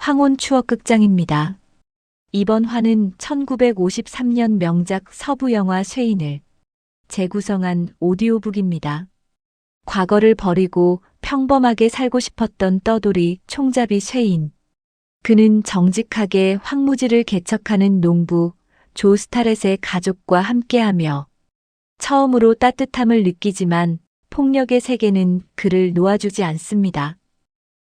황혼 추억극장입니다. 이번 화는 1953년 명작 서부 영화 쇠인을 재구성한 오디오북입니다. 과거를 버리고 평범하게 살고 싶었던 떠돌이 총잡이 쇠인. 그는 정직하게 황무지를 개척하는 농부 조 스타렛의 가족과 함께하며 처음으로 따뜻함을 느끼지만 폭력의 세계는 그를 놓아주지 않습니다.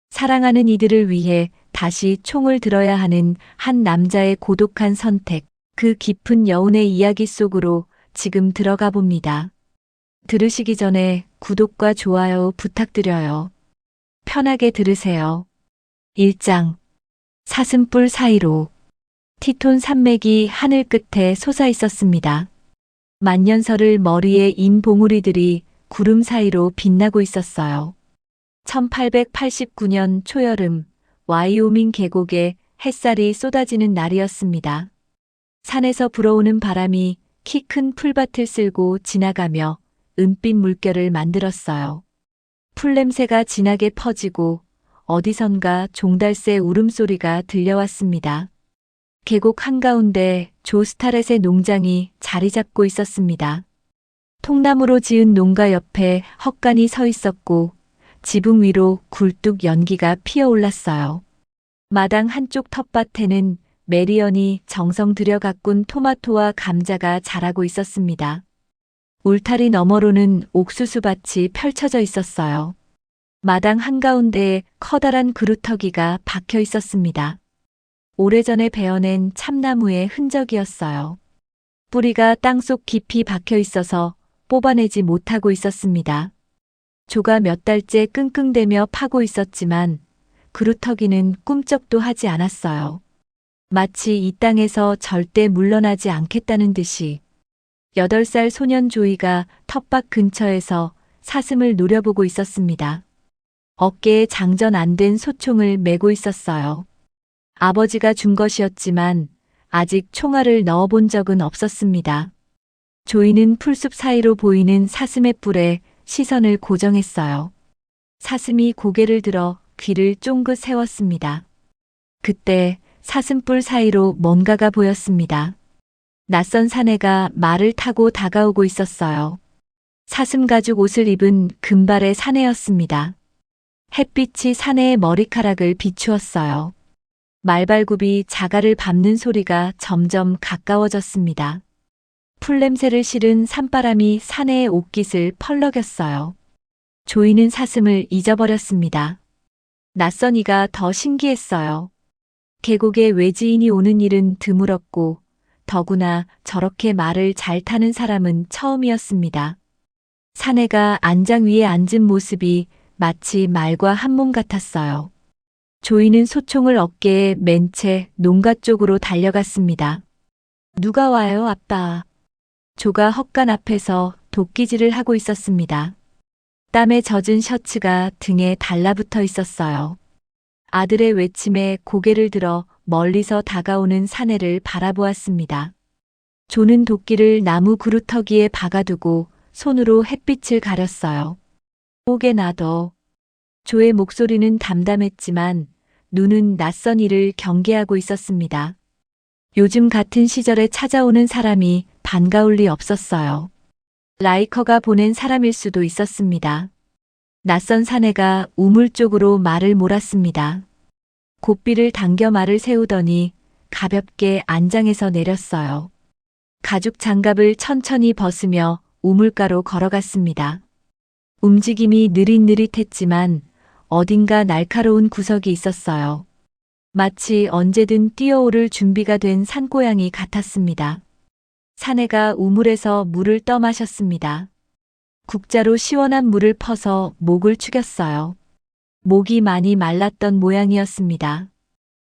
사랑하는 이들을 위해 다시 총을 들어야 하는 한 남자의 고독한 선택, 그 깊은 여운의 이야기 속으로 지금 들어가 봅니다. 들으시기 전에 구독과 좋아요 부탁드려요. 편하게 들으세요. 1장. 사슴뿔 사이로. 티톤 산맥이 하늘 끝에 솟아 있었습니다. 만년설을 머리에 인 봉우리들이 구름 사이로 빛나고 있었어요. 1889년 초여름, 와이오밍 계곡에 햇살이 쏟아지는 날이었습니다. 산에서 불어오는 바람이 키 큰 풀밭을 쓸고 지나가며 은빛 물결을 만들었어요. 풀냄새가 진하게 퍼지고 어디선가 종달새 울음소리가 들려왔습니다. 계곡 한가운데 조 스타렛의 농장이 자리 잡고 있었습니다. 통나무로 지은 농가 옆에 헛간이 서 있었고 지붕 위로 굴뚝 연기가 피어올랐어요. 마당 한쪽 텃밭에는 메리언이 정성 들여 가꾼 토마토와 감자가 자라고 있었습니다. 울타리 너머로는 옥수수밭이 펼쳐져 있었어요. 마당 한가운데에 커다란 그루터기가 박혀 있었습니다. 오래전에 베어낸 참나무의 흔적이었어요. 뿌리가 땅속 깊이 박혀 있어서 뽑아내지 못하고 있었습니다. 조가 몇 달째 끙끙대며 파고 있었지만 그루터기는 꿈쩍도 하지 않았어요. 마치 이 땅에서 절대 물러나지 않겠다는 듯이 8살 소년 조이가 텃밭 근처에서 사슴을 노려보고 있었습니다. 어깨에 장전 안 된 소총을 메고 있었어요. 아버지가 준 것이었지만 아직 총알을 넣어본 적은 없었습니다. 조이는 풀숲 사이로 보이는 사슴의 뿔에 시선을 고정했어요. 사슴이 고개를 들어 귀를 쫑긋 세웠습니다. 그때 사슴뿔 사이로 뭔가가 보였습니다. 낯선 사내가 말을 타고 다가오고 있었어요. 사슴 가죽 옷을 입은 금발의 사내였습니다. 햇빛이 사내의 머리카락을 비추었어요. 말발굽이 자갈을 밟는 소리가 점점 가까워졌습니다. 풀냄새를 실은 산바람이 사내의 옷깃을 펄럭였어요. 조이는 사슴을 잊어버렸습니다. 낯선 이가 더 신기했어요. 계곡에 외지인이 오는 일은 드물었고 더구나 저렇게 말을 잘 타는 사람은 처음이었습니다. 사내가 안장 위에 앉은 모습이 마치 말과 한 몸 같았어요. 조이는 소총을 어깨에 맨 채 농가 쪽으로 달려갔습니다. 누가 와요, 아빠? 조가 헛간 앞에서 도끼질을 하고 있었습니다. 땀에 젖은 셔츠가 등에 달라붙어 있었어요. 아들의 외침에 고개를 들어 멀리서 다가오는 사내를 바라보았습니다. 조는 도끼를 나무 그루터기에 박아두고 손으로 햇빛을 가렸어요. 목에 놔둬. 조의 목소리는 담담했지만 눈은 낯선 이를 경계하고 있었습니다. 요즘 같은 시절에 찾아오는 사람이 반가울 리 없었어요. 라이커가 보낸 사람일 수도 있었습니다. 낯선 사내가 우물 쪽으로 말을 몰았습니다. 고삐를 당겨 말을 세우더니 가볍게 안장에서 내렸어요. 가죽 장갑을 천천히 벗으며 우물가로 걸어갔습니다. 움직임이 느릿느릿했지만 어딘가 날카로운 구석이 있었어요. 마치 언제든 뛰어오를 준비가 된 산고양이 같았습니다. 사내가 우물에서 물을 떠마셨습니다. 국자로 시원한 물을 퍼서 목을 축였어요. 목이 많이 말랐던 모양이었습니다.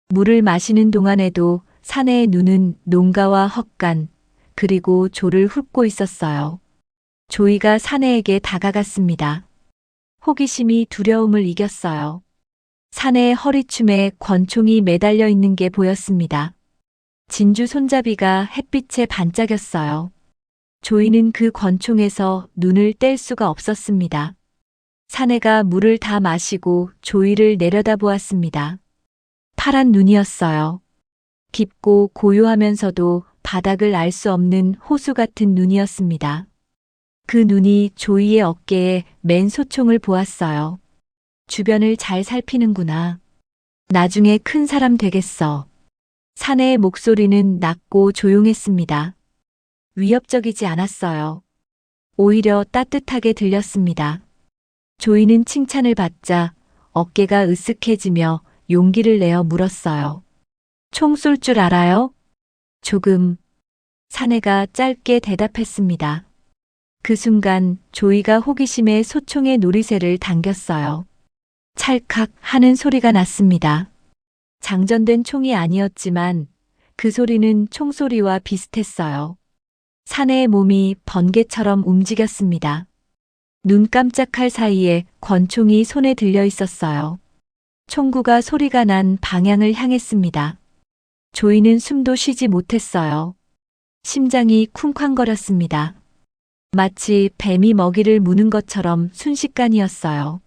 물을 마시는 동안에도 사내의 눈은 농가와 헛간, 그리고 조를 훑고 있었어요. 조이가 사내에게 다가갔습니다. 호기심이 두려움을 이겼어요. 사내의 허리춤에 권총이 매달려 있는 게 보였습니다. 진주 손잡이가 햇빛에 반짝였어요. 조이는 그 권총에서 눈을 뗄 수가 없었습니다. 사내가 물을 다 마시고 조이를 내려다보았습니다. 파란 눈이었어요. 깊고 고요하면서도 바닥을 알 수 없는 호수 같은 눈이었습니다. 그 눈이 조이의 어깨에 맨 소총을 보았어요. 주변을 잘 살피는구나. 나중에 큰 사람 되겠어. 사내의 목소리는 낮고 조용했습니다. 위협적이지 않았어요. 오히려 따뜻하게 들렸습니다. 조이는 칭찬을 받자 어깨가 으쓱해지며 용기를 내어 물었어요. 총 쏠 줄 알아요? 조금. 사내가 짧게 대답했습니다. 그 순간 조이가 호기심에 소총의 노리쇠를 당겼어요. 찰칵 하는 소리가 났습니다. 장전된 총이 아니었지만 그 소리는 총소리와 비슷했어요. 사내의 몸이 번개처럼 움직였습니다. 눈 깜짝할 사이에 권총이 손에 들려 있었어요. 총구가 소리가 난 방향을 향했습니다. 조이는 숨도 쉬지 못했어요. 심장이 쿵쾅거렸습니다. 마치 뱀이 먹이를 무는 것처럼 순식간이었어요.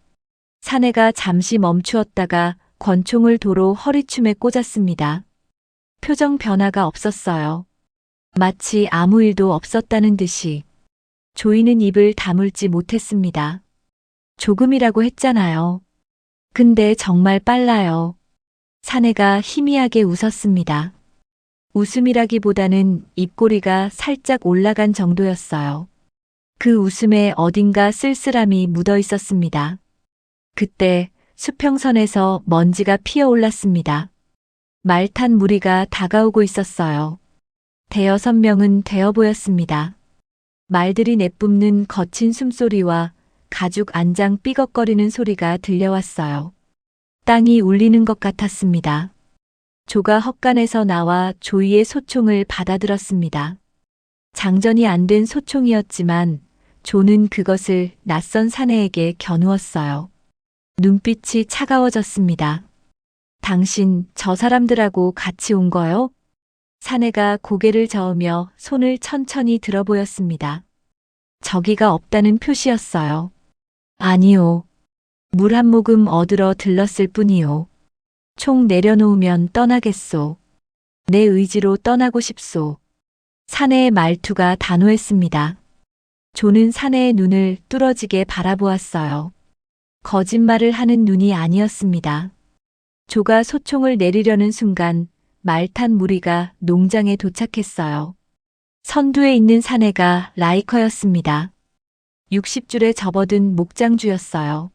사내가 잠시 멈추었다가 권총을 도로 허리춤에 꽂았습니다. 표정 변화가 없었어요. 마치 아무 일도 없었다는 듯이. 조이는 입을 다물지 못했습니다. 조금이라고 했잖아요. 근데 정말 빨라요. 사내가 희미하게 웃었습니다. 웃음이라기보다는 입꼬리가 살짝 올라간 정도였어요. 그 웃음에 어딘가 쓸쓸함이 묻어 있었습니다. 그때 수평선에서 먼지가 피어올랐습니다. 말 탄 무리가 다가오고 있었어요. 대여섯 명은 되어 보였습니다. 말들이 내뿜는 거친 숨소리와 가죽 안장 삐걱거리는 소리가 들려왔어요. 땅이 울리는 것 같았습니다. 조가 헛간에서 나와 조이의 소총을 받아들었습니다. 장전이 안 된 소총이었지만 조는 그것을 낯선 사내에게 겨누었어요. 눈빛이 차가워졌습니다. 당신 저 사람들하고 같이 온 거요? 사내가 고개를 저으며 손을 천천히 들어 보였습니다. 저기가 없다는 표시였어요. 아니요. 물 한 모금 얻으러 들렀을 뿐이요. 총 내려놓으면 떠나겠소. 내 의지로 떠나고 싶소. 사내의 말투가 단호했습니다. 조는 사내의 눈을 뚫어지게 바라보았어요. 거짓말을 하는 눈이 아니었습니다. 조가 소총을 내리려는 순간 말탄 무리가 농장에 도착했어요. 선두에 있는 사내가 라이커였습니다. 60줄에 접어든 목장주였어요.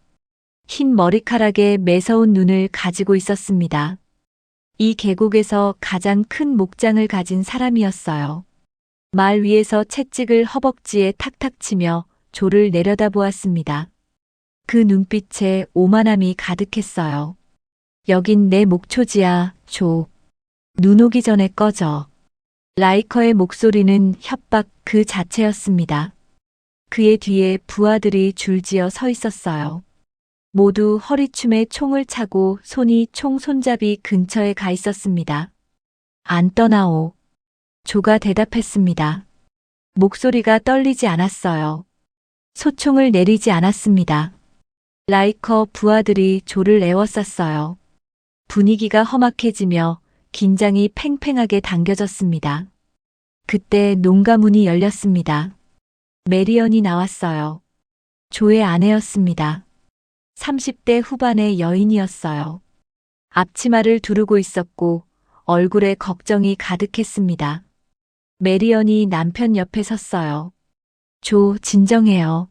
흰 머리카락에 매서운 눈을 가지고 있었습니다. 이 계곡에서 가장 큰 목장을 가진 사람이었어요. 말 위에서 채찍을 허벅지에 탁탁 치며 조를 내려다보았습니다. 그 눈빛에 오만함이 가득했어요. 여긴 내 목초지야, 조. 눈 오기 전에 꺼져. 라이커의 목소리는 협박 그 자체였습니다. 그의 뒤에 부하들이 줄지어 서 있었어요. 모두 허리춤에 총을 차고 손이 총 손잡이 근처에 가 있었습니다. 안 떠나오. 조가 대답했습니다. 목소리가 떨리지 않았어요. 소총을 내리지 않았습니다. 라이커 부하들이 조를 에워쌌어요. 분위기가 험악해지며 긴장이 팽팽하게 당겨졌습니다. 그때 농가문이 열렸습니다. 메리언이 나왔어요. 조의 아내였습니다. 30대 후반의 여인이었어요. 앞치마를 두르고 있었고 얼굴에 걱정이 가득했습니다. 메리언이 남편 옆에 섰어요. 조, 진정해요.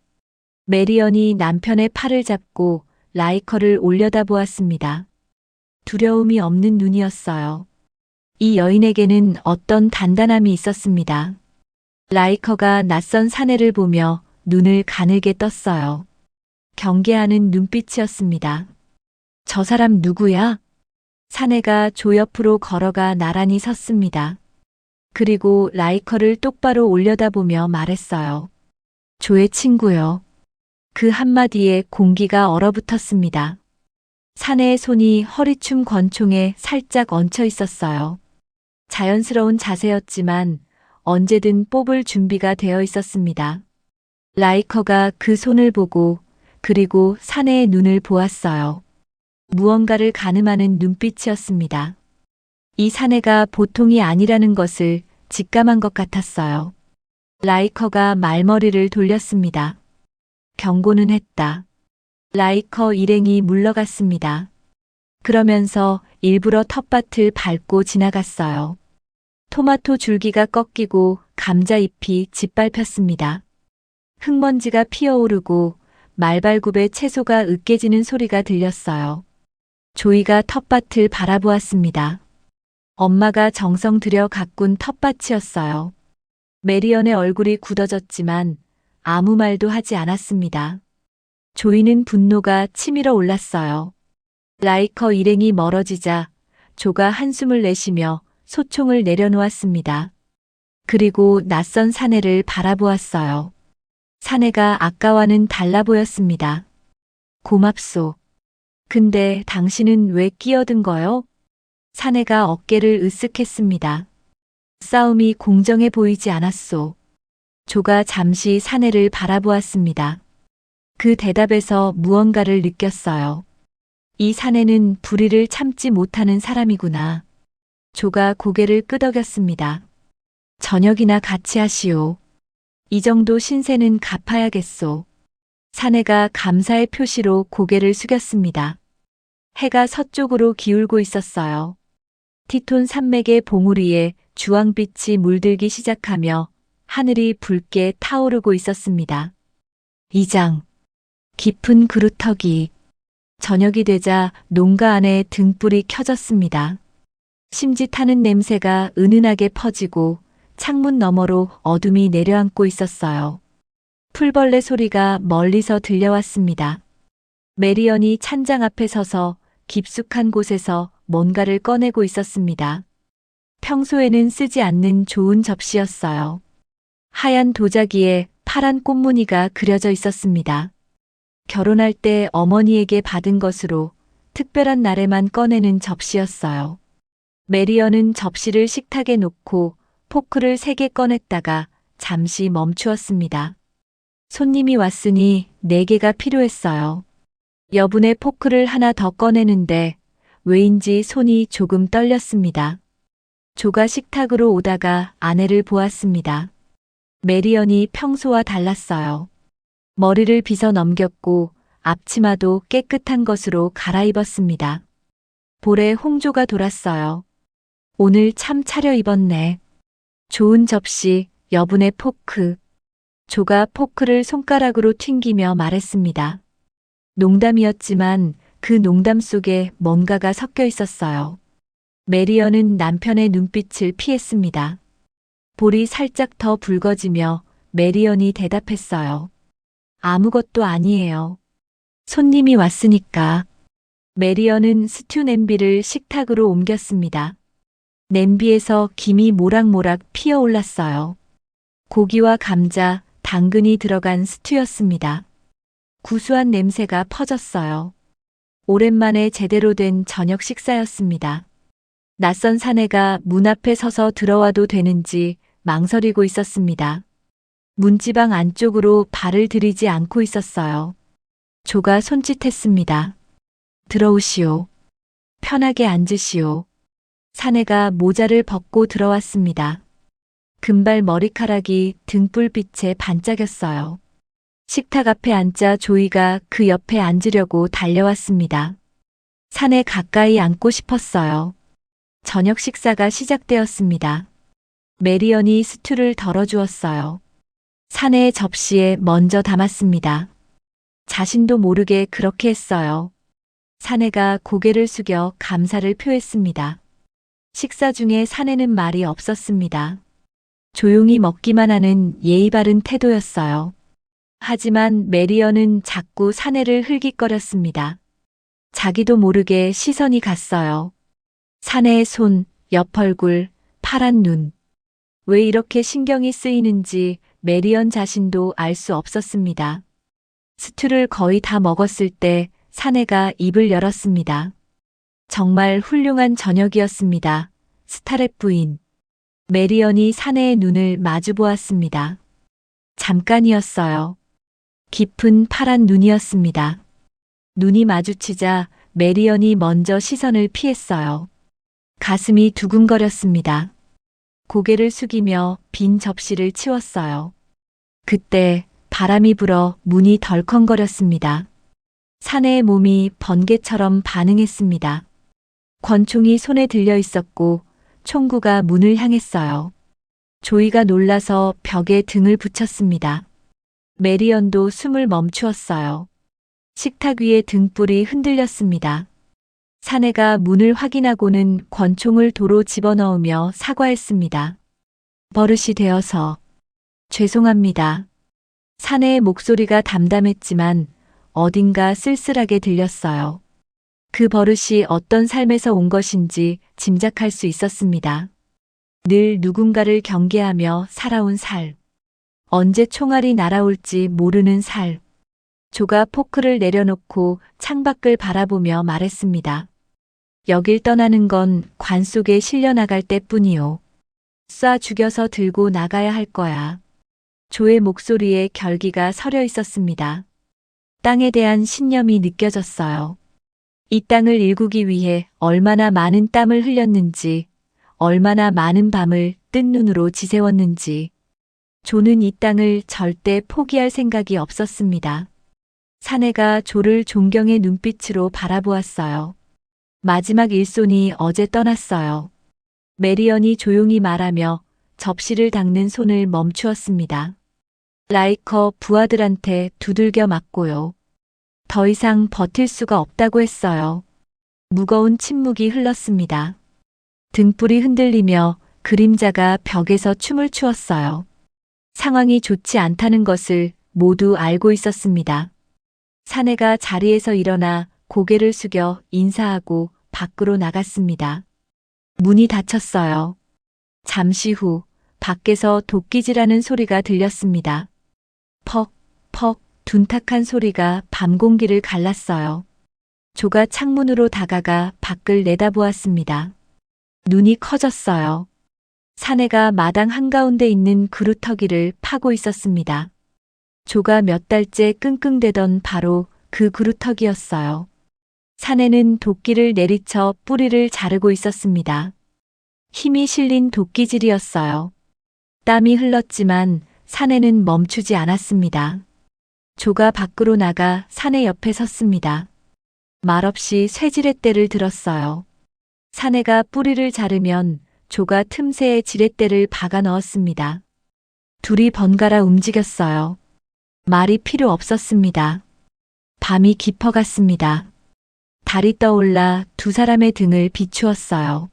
메리언이 남편의 팔을 잡고 라이커를 올려다보았습니다. 두려움이 없는 눈이었어요. 이 여인에게는 어떤 단단함이 있었습니다. 라이커가 낯선 사내를 보며 눈을 가늘게 떴어요. 경계하는 눈빛이었습니다. 저 사람 누구야? 사내가 조 옆으로 걸어가 나란히 섰습니다. 그리고 라이커를 똑바로 올려다보며 말했어요. 조의 친구요. 그 한마디에 공기가 얼어붙었습니다. 사내의 손이 허리춤 권총에 살짝 얹혀 있었어요. 자연스러운 자세였지만 언제든 뽑을 준비가 되어 있었습니다. 라이커가 그 손을 보고 그리고 사내의 눈을 보았어요. 무언가를 가늠하는 눈빛이었습니다. 이 사내가 보통이 아니라는 것을 직감한 것 같았어요. 라이커가 말머리를 돌렸습니다. 경고는 했다. 라이커 일행이 물러갔습니다. 그러면서 일부러 텃밭을 밟고 지나갔어요. 토마토 줄기가 꺾이고 감자잎이 짓밟혔습니다. 흙먼지가 피어오르고 말발굽에 채소가 으깨지는 소리가 들렸어요. 조이가 텃밭을 바라보았습니다. 엄마가 정성 들여 가꾼 텃밭이었어요. 메리언의 얼굴이 굳어졌지만 아무 말도 하지 않았습니다. 조이는 분노가 치밀어 올랐어요. 라이커 일행이 멀어지자 조가 한숨을 내쉬며 소총을 내려놓았습니다. 그리고 낯선 사내를 바라보았어요. 사내가 아까와는 달라 보였습니다. 고맙소. 근데 당신은 왜 끼어든 거요? 사내가 어깨를 으쓱했습니다. 싸움이 공정해 보이지 않았소. 조가 잠시 사내를 바라보았습니다. 그 대답에서 무언가를 느꼈어요. 이 사내는 불의를 참지 못하는 사람이구나. 조가 고개를 끄덕였습니다. 저녁이나 같이 하시오. 이 정도 신세는 갚아야겠소. 사내가 감사의 표시로 고개를 숙였습니다. 해가 서쪽으로 기울고 있었어요. 티톤 산맥의 봉우리에 주황빛이 물들기 시작하며 하늘이 붉게 타오르고 있었습니다. 2장. 깊은 그루터기. 저녁이 되자 농가 안에 등불이 켜졌습니다. 심짓하는 냄새가 은은하게 퍼지고 창문 너머로 어둠이 내려앉고 있었어요. 풀벌레 소리가 멀리서 들려왔습니다. 메리언이 찬장 앞에 서서 깊숙한 곳에서 뭔가를 꺼내고 있었습니다. 평소에는 쓰지 않는 좋은 접시였어요. 하얀 도자기에 파란 꽃무늬가 그려져 있었습니다. 결혼할 때 어머니에게 받은 것으로 특별한 날에만 꺼내는 접시였어요. 메리언은 접시를 식탁에 놓고 포크를 3개 꺼냈다가 잠시 멈추었습니다. 손님이 왔으니 4개가 필요했어요. 여분의 포크를 하나 더 꺼내는데 왜인지 손이 조금 떨렸습니다. 조가 식탁으로 오다가 아내를 보았습니다. 메리언이 평소와 달랐어요. 머리를 빗어 넘겼고 앞치마도 깨끗한 것으로 갈아입었습니다. 볼에 홍조가 돌았어요. 오늘 참 차려입었네. 좋은 접시, 여분의 포크. 조가 포크를 손가락으로 튕기며 말했습니다. 농담이었지만 그 농담 속에 뭔가가 섞여 있었어요. 메리언은 남편의 눈빛을 피했습니다. 볼이 살짝 더 붉어지며 메리언이 대답했어요. 아무것도 아니에요. 손님이 왔으니까. 메리언은 스튜 냄비를 식탁으로 옮겼습니다. 냄비에서 김이 모락모락 피어올랐어요. 고기와 감자, 당근이 들어간 스튜였습니다. 구수한 냄새가 퍼졌어요. 오랜만에 제대로 된 저녁 식사였습니다. 낯선 사내가 문 앞에 서서 들어와도 되는지 망설이고 있었습니다. 문지방 안쪽으로 발을 들이지 않고 있었어요. 조가 손짓했습니다. 들어오시오. 편하게 앉으시오. 사내가 모자를 벗고 들어왔습니다. 금발 머리카락이 등불빛에 반짝였어요. 식탁 앞에 앉자 조이가 그 옆에 앉으려고 달려왔습니다. 사내 가까이 앉고 싶었어요. 저녁 식사가 시작되었습니다. 메리언이 스튜를 덜어주었어요. 사내의 접시에 먼저 담았습니다. 자신도 모르게 그렇게 했어요. 사내가 고개를 숙여 감사를 표했습니다. 식사 중에 사내는 말이 없었습니다. 조용히 먹기만 하는 예의 바른 태도였어요. 하지만 메리언은 자꾸 사내를 흘깃거렸습니다. 자기도 모르게 시선이 갔어요. 사내의 손, 옆 얼굴, 파란 눈. 왜 이렇게 신경이 쓰이는지 메리언 자신도 알 수 없었습니다. 스튜를 거의 다 먹었을 때 사내가 입을 열었습니다. 정말 훌륭한 저녁이었습니다. 스타렛 부인. 메리언이 사내의 눈을 마주 보았습니다. 잠깐이었어요. 깊은 파란 눈이었습니다. 눈이 마주치자 메리언이 먼저 시선을 피했어요. 가슴이 두근거렸습니다. 고개를 숙이며 빈 접시를 치웠어요. 그때 바람이 불어 문이 덜컹거렸습니다. 사내의 몸이 번개처럼 반응했습니다. 권총이 손에 들려 있었고 총구가 문을 향했어요. 조이가 놀라서 벽에 등을 붙였습니다. 메리언도 숨을 멈추었어요. 식탁 위에 등불이 흔들렸습니다. 사내가 문을 확인하고는 권총을 도로 집어넣으며 사과했습니다. 버릇이 되어서 죄송합니다. 사내의 목소리가 담담했지만 어딘가 쓸쓸하게 들렸어요. 그 버릇이 어떤 삶에서 온 것인지 짐작할 수 있었습니다. 늘 누군가를 경계하며 살아온 삶. 언제 총알이 날아올지 모르는 삶. 조가 포크를 내려놓고 창밖을 바라보며 말했습니다. 여길 떠나는 건 관 속에 실려나갈 때뿐이요. 쏴 죽여서 들고 나가야 할 거야. 조의 목소리에 결기가 서려 있었습니다. 땅에 대한 신념이 느껴졌어요. 이 땅을 일구기 위해 얼마나 많은 땀을 흘렸는지, 얼마나 많은 밤을 뜬 눈으로 지새웠는지. 조는 이 땅을 절대 포기할 생각이 없었습니다. 사내가 조를 존경의 눈빛으로 바라보았어요. 마지막 일손이 어제 떠났어요. 메리언이 조용히 말하며 접시를 닦는 손을 멈추었습니다. 라이커 부하들한테 두들겨 맞고요. 더 이상 버틸 수가 없다고 했어요. 무거운 침묵이 흘렀습니다. 등불이 흔들리며 그림자가 벽에서 춤을 추었어요. 상황이 좋지 않다는 것을 모두 알고 있었습니다. 사내가 자리에서 일어나 고개를 숙여 인사하고 밖으로 나갔습니다. 문이 닫혔어요. 잠시 후 밖에서 도끼질하는 소리가 들렸습니다. 퍽, 퍽, 둔탁한 소리가 밤 공기를 갈랐어요. 조가 창문으로 다가가 밖을 내다보았습니다. 눈이 커졌어요. 사내가 마당 한가운데 있는 그루터기를 파고 있었습니다. 조가 몇 달째 끙끙대던 바로 그 그루터기였어요. 사내는 도끼를 내리쳐 뿌리를 자르고 있었습니다. 힘이 실린 도끼질이었어요. 땀이 흘렀지만 사내는 멈추지 않았습니다. 조가 밖으로 나가 사내 옆에 섰습니다. 말없이 쇠지렛대를 들었어요. 사내가 뿌리를 자르면 조가 틈새에 지렛대를 박아 넣었습니다. 둘이 번갈아 움직였어요. 말이 필요 없었습니다. 밤이 깊어갔습니다. 달이 떠올라 두 사람의 등을 비추었어요.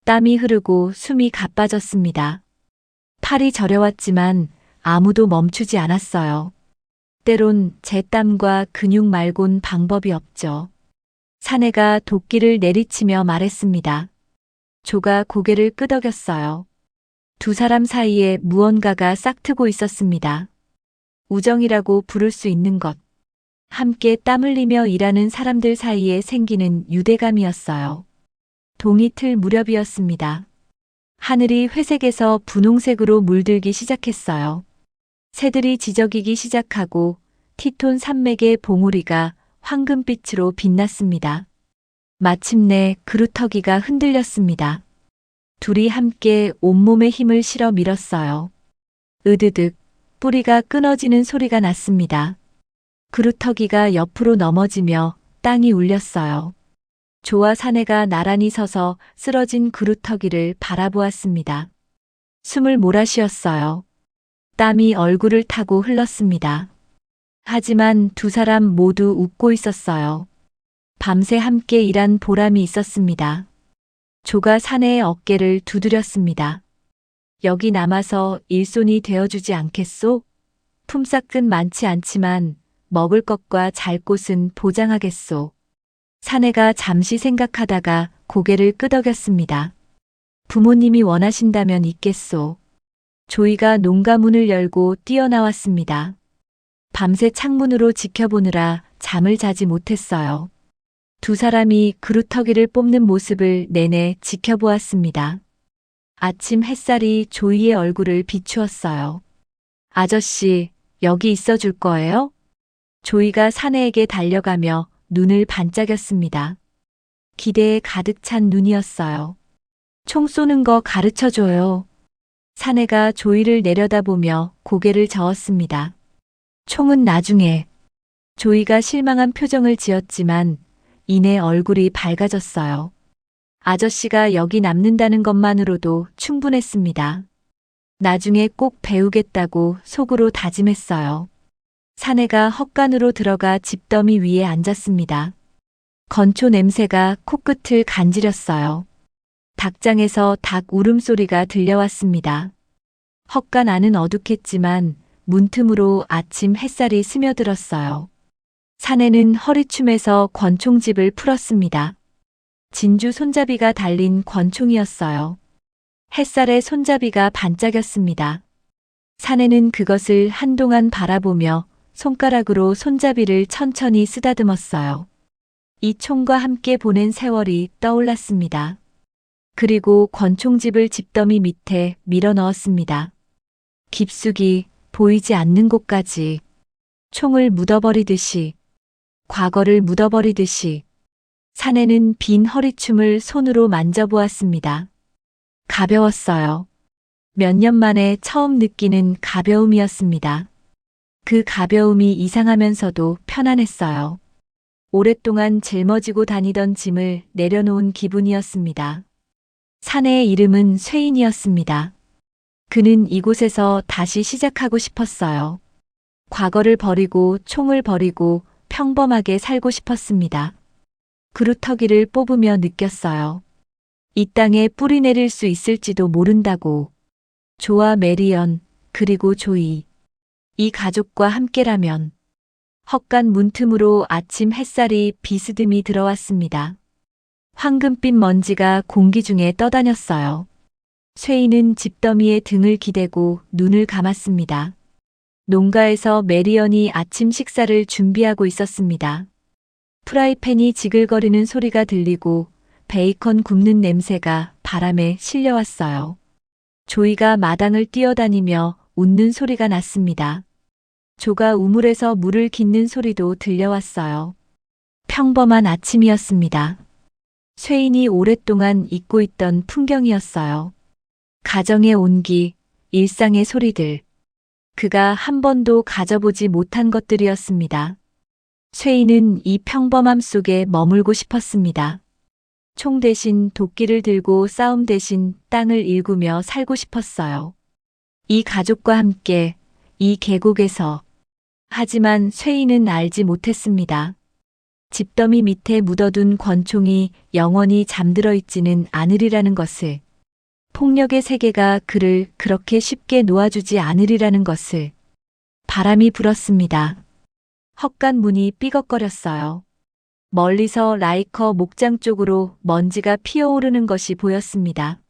땀이 흐르고 숨이 가빠졌습니다. 팔이 저려왔지만 아무도 멈추지 않았어요. 때론 제 땀과 근육 말곤 방법이 없죠. 사내가 도끼를 내리치며 말했습니다. 조가 고개를 끄덕였어요. 두 사람 사이에 무언가가 싹트고 있었습니다. 우정이라고 부를 수 있는 것. 함께 땀 흘리며 일하는 사람들 사이에 생기는 유대감이었어요. 동이틀 무렵이었습니다. 하늘이 회색에서 분홍색으로 물들기 시작했어요. 새들이 지저귀기 시작하고 티톤 산맥의 봉우리가 황금빛으로 빛났습니다. 마침내 그루터기가 흔들렸습니다. 둘이 함께 온몸의 힘을 실어 밀었어요. 으드득 뿌리가 끊어지는 소리가 났습니다. 그루터기가 옆으로 넘어지며 땅이 울렸어요. 조와 사내가 나란히 서서 쓰러진 그루터기를 바라보았습니다. 숨을 몰아쉬었어요. 땀이 얼굴을 타고 흘렀습니다. 하지만 두 사람 모두 웃고 있었어요. 밤새 함께 일한 보람이 있었습니다. 조가 사내의 어깨를 두드렸습니다. 여기 남아서 일손이 되어주지 않겠소? 품삯은 많지 않지만 먹을 것과 잘 곳은 보장하겠소. 사내가 잠시 생각하다가 고개를 끄덕였습니다. 부모님이 원하신다면 있겠소. 조이가 농가문을 열고 뛰어나왔습니다. 밤새 창문으로 지켜보느라 잠을 자지 못했어요. 두 사람이 그루터기를 뽑는 모습을 내내 지켜보았습니다. 아침 햇살이 조이의 얼굴을 비추었어요. 아저씨, 여기 있어 줄 거예요? 조이가 사내에게 달려가며 눈을 반짝였습니다. 기대에 가득 찬 눈이었어요. 총 쏘는 거 가르쳐줘요. 사내가 조이를 내려다보며 고개를 저었습니다. 총은 나중에. 조이가 실망한 표정을 지었지만 이내 얼굴이 밝아졌어요. 아저씨가 여기 남는다는 것만으로도 충분했습니다. 나중에 꼭 배우겠다고 속으로 다짐했어요. 사내가 헛간으로 들어가 집더미 위에 앉았습니다. 건초 냄새가 코끝을 간지렸어요. 닭장에서 닭 울음소리가 들려왔습니다. 헛간 안은 어둑했지만 문틈으로 아침 햇살이 스며들었어요. 사내는 허리춤에서 권총집을 풀었습니다. 진주 손잡이가 달린 권총이었어요. 햇살에 손잡이가 반짝였습니다. 사내는 그것을 한동안 바라보며 손가락으로 손잡이를 천천히 쓰다듬었어요. 이 총과 함께 보낸 세월이 떠올랐습니다. 그리고 권총집을 집더미 밑에 밀어 넣었습니다. 깊숙이 보이지 않는 곳까지 총을 묻어버리듯이, 과거를 묻어버리듯이. 사내는 빈 허리춤을 손으로 만져보았습니다. 가벼웠어요. 몇 년 만에 처음 느끼는 가벼움이었습니다. 그 가벼움이 이상하면서도 편안했어요. 오랫동안 짊어지고 다니던 짐을 내려놓은 기분이었습니다. 사내의 이름은 쇠인이었습니다. 그는 이곳에서 다시 시작하고 싶었어요. 과거를 버리고 총을 버리고 평범하게 살고 싶었습니다. 그루터기를 뽑으며 느꼈어요. 이 땅에 뿌리 내릴 수 있을지도 모른다고. 조와 메리언, 그리고 조이. 이 가족과 함께라면. 헛간 문틈으로 아침 햇살이 비스듬히 들어왔습니다. 황금빛 먼지가 공기 중에 떠다녔어요. 쇠인은 집더미에 등을 기대고 눈을 감았습니다. 농가에서 메리언이 아침 식사를 준비하고 있었습니다. 프라이팬이 지글거리는 소리가 들리고 베이컨 굽는 냄새가 바람에 실려왔어요. 조이가 마당을 뛰어다니며 웃는 소리가 났습니다. 조가 우물에서 물을 깃는 소리도 들려왔어요. 평범한 아침이었습니다. 쇠인이 오랫동안 잊고 있던 풍경이었어요. 가정의 온기, 일상의 소리들. 그가 한 번도 가져보지 못한 것들이었습니다. 쇠인은 이 평범함 속에 머물고 싶었습니다. 총 대신 도끼를 들고 싸움 대신 땅을 일구며 살고 싶었어요. 이 가족과 함께, 이 계곡에서. 하지만 쇠인은 알지 못했습니다. 집더미 밑에 묻어둔 권총이 영원히 잠들어 있지는 않으리라는 것을. 폭력의 세계가 그를 그렇게 쉽게 놓아주지 않으리라는 것을. 바람이 불었습니다. 헛간 문이 삐걱거렸어요. 멀리서 라이커 목장 쪽으로 먼지가 피어오르는 것이 보였습니다.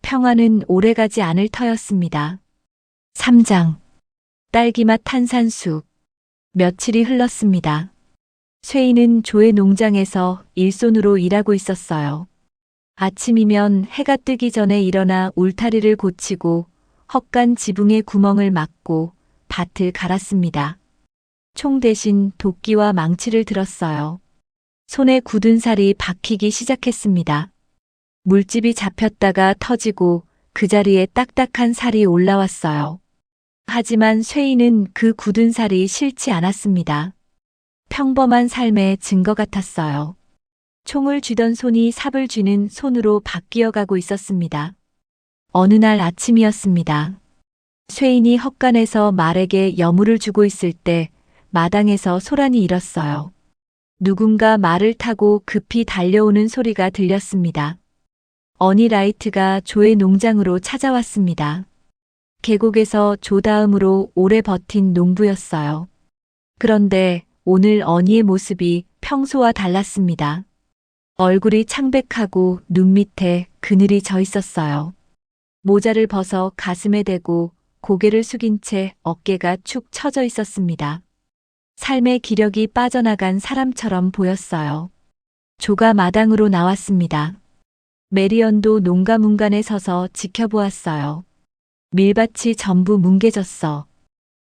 평화는 오래가지 않을 터였습니다. 3장. 딸기맛 탄산수. 며칠이 흘렀습니다. 쇠인은 조의 농장에서 일손으로 일하고 있었어요. 아침이면 해가 뜨기 전에 일어나 울타리를 고치고 헛간 지붕에 구멍을 막고 밭을 갈았습니다. 총 대신 도끼와 망치를 들었어요. 손에 굳은 살이 박히기 시작했습니다. 물집이 잡혔다가 터지고 그 자리에 딱딱한 살이 올라왔어요. 하지만 쇠인은 그 굳은 살이 싫지 않았습니다. 평범한 삶의 증거 같았어요. 총을 쥐던 손이 삽을 쥐는 손으로 바뀌어가고 있었습니다. 어느 날 아침이었습니다. 쇠인이 헛간에서 말에게 여물을 주고 있을 때 마당에서 소란이 일었어요. 누군가 말을 타고 급히 달려오는 소리가 들렸습니다. 어니 라이트가 조의 농장으로 찾아왔습니다. 계곡에서 조 다음으로 오래 버틴 농부였어요. 그런데 오늘 어니의 모습이 평소와 달랐습니다. 얼굴이 창백하고 눈 밑에 그늘이 져 있었어요. 모자를 벗어 가슴에 대고 고개를 숙인 채 어깨가 축 처져 있었습니다. 삶의 기력이 빠져나간 사람처럼 보였어요. 조가 마당으로 나왔습니다. 메리언도 농가 문간에 서서 지켜보았어요. 밀밭이 전부 뭉개졌어.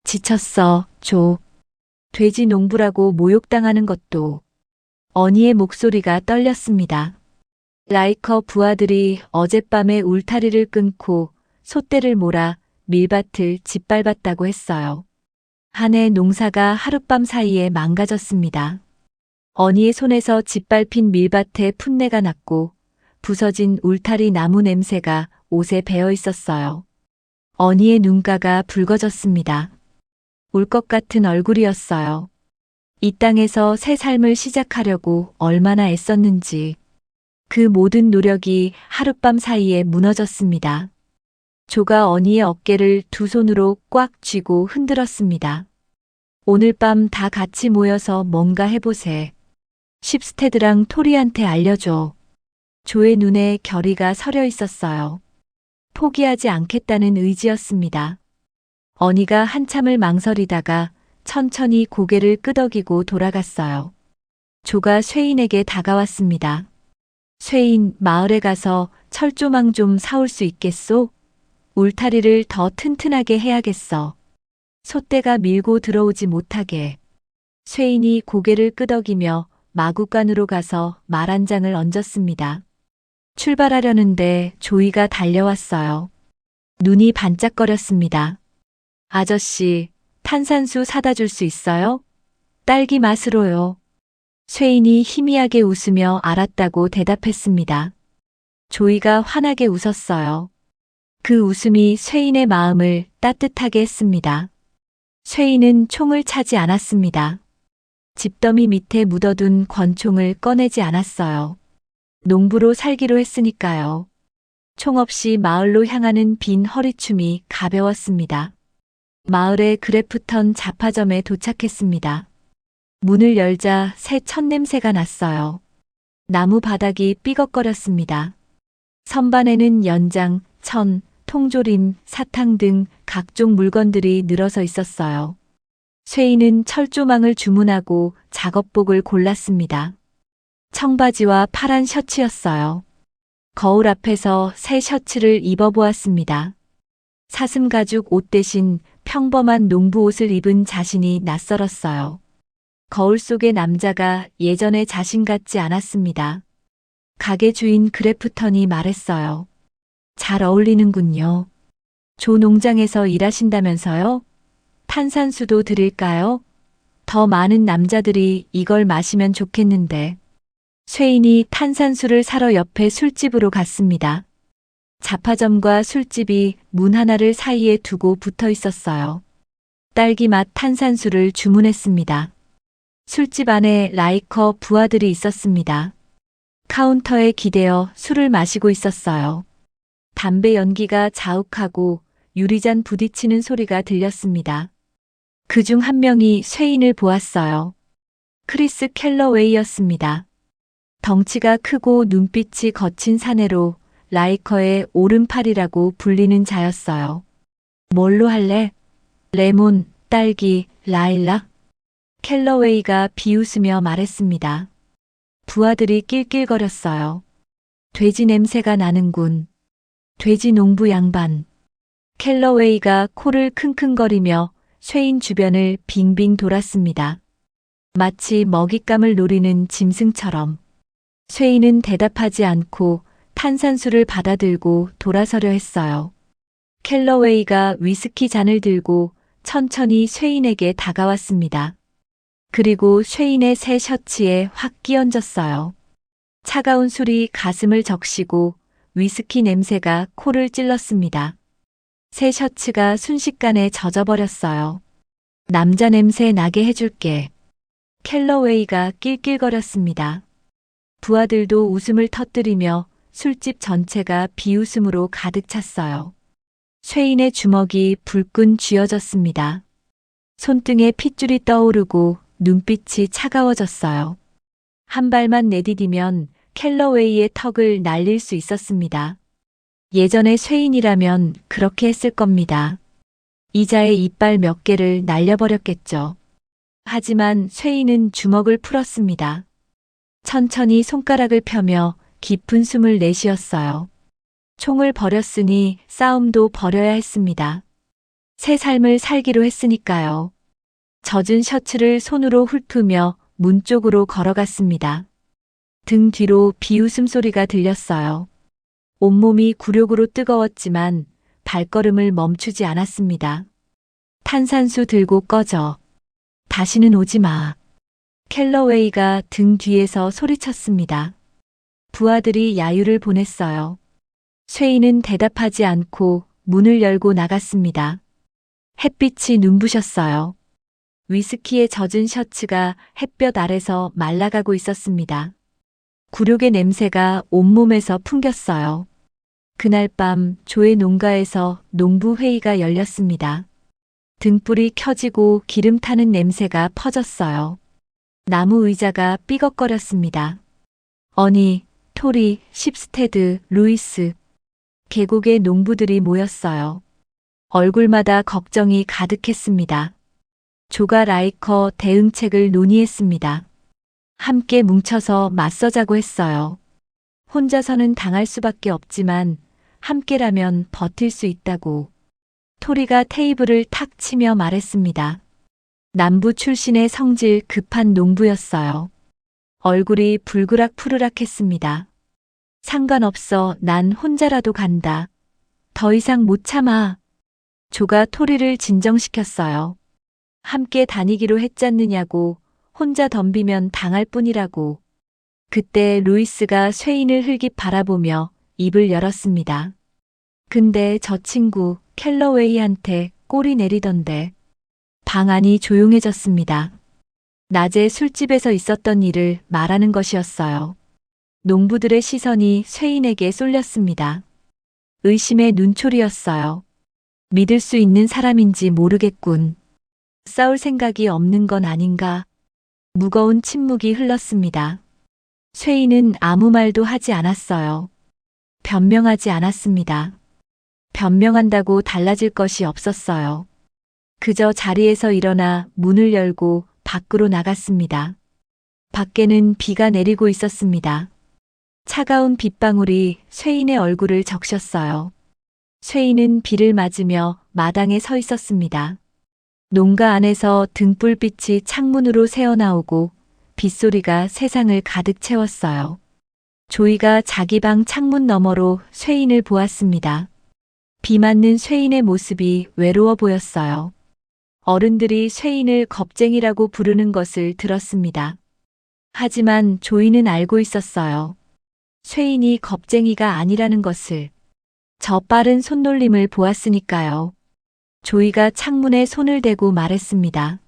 지쳤어, 조. 돼지 농부라고 모욕당하는 것도 언니의 목소리가 떨렸습니다. 라이커 부하들이 어젯밤에 울타리를 끊고 솥대를 몰아 밀밭을 짓밟았다고 했어요. 한 해 농사가 하룻밤 사이에 망가졌습니다. 언니의 손에서 짓밟힌 밀밭에 풋내가 났고 부서진 울타리 나무 냄새가 옷에 배어 있었어요. 언니의 눈가가 붉어졌습니다. 울 것 같은 얼굴이었어요. 이 땅에서 새 삶을 시작하려고 얼마나 애썼는지 그 모든 노력이 하룻밤 사이에 무너졌습니다. 조가 언니의 어깨를 두 손으로 꽉 쥐고 흔들었습니다. 오늘 밤 다 같이 모여서 뭔가 해보세. 쉽스테드랑 토리한테 알려줘. 조의 눈에 결의가 서려 있었어요. 포기하지 않겠다는 의지였습니다. 언니가 한참을 망설이다가 천천히 고개를 끄덕이고 돌아갔어요. 조가 쇠인에게 다가왔습니다. 쇠인, 마을에 가서 철조망 좀 사올 수 있겠소? 울타리를 더 튼튼하게 해야겠어. 솥대가 밀고 들어오지 못하게. 쇠인이 고개를 끄덕이며 마구간으로 가서 말 한 장을 얹었습니다. 출발하려는데 조이가 달려왔어요. 눈이 반짝거렸습니다. 아저씨, 탄산수 사다 줄 수 있어요? 딸기 맛으로요. 쇠인이 희미하게 웃으며 알았다고 대답했습니다. 조이가 환하게 웃었어요. 그 웃음이 쇠인의 마음을 따뜻하게 했습니다. 쇠인은 총을 차지 않았습니다. 집더미 밑에 묻어둔 권총을 꺼내지 않았어요. 농부로 살기로 했으니까요. 총 없이 마을로 향하는 빈 허리춤이 가벼웠습니다. 마을의 그래프턴 잡화점에 도착했습니다. 문을 열자 새 첫냄새가 났어요. 나무 바닥이 삐걱거렸습니다. 선반에는 연장, 천, 통조림, 사탕 등 각종 물건들이 늘어서 있었어요. 쇠인은 철조망을 주문하고 작업복을 골랐습니다. 청바지와 파란 셔츠였어요. 거울 앞에서 새 셔츠를 입어보았습니다. 사슴 가죽 옷 대신 평범한 농부 옷을 입은 자신이 낯설었어요. 거울 속의 남자가 예전의 자신 같지 않았습니다. 가게 주인 그래프턴이 말했어요. 잘 어울리는군요. 조 농장에서 일하신다면서요? 탄산수도 드릴까요? 더 많은 남자들이 이걸 마시면 좋겠는데. 쇠인이 탄산수를 사러 옆에 술집으로 갔습니다. 잡화점과 술집이 문 하나를 사이에 두고 붙어 있었어요. 딸기 맛 탄산수를 주문했습니다. 술집 안에 라이커 부하들이 있었습니다. 카운터에 기대어 술을 마시고 있었어요. 담배 연기가 자욱하고 유리잔 부딪히는 소리가 들렸습니다. 그중 한 명이 쇠인을 보았어요. 크리스 켈러웨이였습니다. 덩치가 크고 눈빛이 거친 사내로 라이커의 오른팔이라고 불리는 자였어요. 뭘로 할래? 레몬, 딸기, 라일락? 켈러웨이가 비웃으며 말했습니다. 부하들이 낄낄거렸어요. 돼지 냄새가 나는군. 돼지 농부 양반. 켈러웨이가 코를 킁킁거리며 쇠인 주변을 빙빙 돌았습니다. 마치 먹잇감을 노리는 짐승처럼. 쇠인은 대답하지 않고 탄산수를 받아들고 돌아서려 했어요. 켈러웨이가 위스키 잔을 들고 천천히 쇠인에게 다가왔습니다. 그리고 쇠인의 새 셔츠에 확 끼얹었어요. 차가운 술이 가슴을 적시고 위스키 냄새가 코를 찔렀습니다. 새 셔츠가 순식간에 젖어버렸어요. 남자 냄새 나게 해줄게. 켈러웨이가 낄낄거렸습니다. 부하들도 웃음을 터뜨리며 술집 전체가 비웃음으로 가득 찼어요. 쇠인의 주먹이 불끈 쥐어졌습니다. 손등에 핏줄이 떠오르고 눈빛이 차가워졌어요. 한 발만 내디디면 켈러웨이의 턱을 날릴 수 있었습니다. 예전의 쇠인이라면 그렇게 했을 겁니다. 이자의 이빨 몇 개를 날려버렸겠죠. 하지만 쇠인은 주먹을 풀었습니다. 천천히 손가락을 펴며 깊은 숨을 내쉬었어요. 총을 버렸으니 싸움도 버려야 했습니다. 새 삶을 살기로 했으니까요. 젖은 셔츠를 손으로 훑으며 문 쪽으로 걸어갔습니다. 등 뒤로 비웃음 소리가 들렸어요. 온몸이 굴욕으로 뜨거웠지만 발걸음을 멈추지 않았습니다. 탄산수 들고 꺼져. 다시는 오지 마. 켈러웨이가 등 뒤에서 소리쳤습니다. 부하들이 야유를 보냈어요. 쇠인은 대답하지 않고 문을 열고 나갔습니다. 햇빛이 눈부셨어요. 위스키에 젖은 셔츠가 햇볕 아래서 말라가고 있었습니다. 굴욕의 냄새가 온몸에서 풍겼어요. 그날 밤 조의 농가에서 농부회의가 열렸습니다. 등불이 켜지고 기름 타는 냄새가 퍼졌어요. 나무 의자가 삐걱거렸습니다. 어니, 토리, 십스테드, 루이스. 계곡의 농부들이 모였어요. 얼굴마다 걱정이 가득했습니다. 조가 라이커 대응책을 논의했습니다. 함께 뭉쳐서 맞서자고 했어요. 혼자서는 당할 수밖에 없지만 함께라면 버틸 수 있다고. 토리가 테이블을 탁 치며 말했습니다. 남부 출신의 성질 급한 농부였어요. 얼굴이 불그락푸르락했습니다. 상관없어, 난 혼자라도 간다. 더 이상 못 참아. 조가 토리를 진정시켰어요. 함께 다니기로 했잖느냐고, 혼자 덤비면 당할 뿐이라고. 그때 루이스가 쇠인을 흘깃 바라보며 입을 열었습니다. 근데 저 친구 켈러웨이한테 꼬리 내리던데. 방 안이 조용해졌습니다. 낮에 술집에서 있었던 일을 말하는 것이었어요. 농부들의 시선이 쇠인에게 쏠렸습니다. 의심의 눈초리였어요. 믿을 수 있는 사람인지 모르겠군. 싸울 생각이 없는 건 아닌가. 무거운 침묵이 흘렀습니다. 쇠인은 아무 말도 하지 않았어요. 변명하지 않았습니다. 변명한다고 달라질 것이 없었어요. 그저 자리에서 일어나 문을 열고 밖으로 나갔습니다. 밖에는 비가 내리고 있었습니다. 차가운 빗방울이 쇠인의 얼굴을 적셨어요. 쇠인은 비를 맞으며 마당에 서 있었습니다. 농가 안에서 등불빛이 창문으로 새어나오고 빗소리가 세상을 가득 채웠어요. 조이가 자기 방 창문 너머로 쇠인을 보았습니다. 비 맞는 쇠인의 모습이 외로워 보였어요. 어른들이 쇠인을 겁쟁이라고 부르는 것을 들었습니다. 하지만 조이는 알고 있었어요. 쇠인이 겁쟁이가 아니라는 것을. 저 빠른 손놀림을 보았으니까요. 조이가 창문에 손을 대고 말했습니다.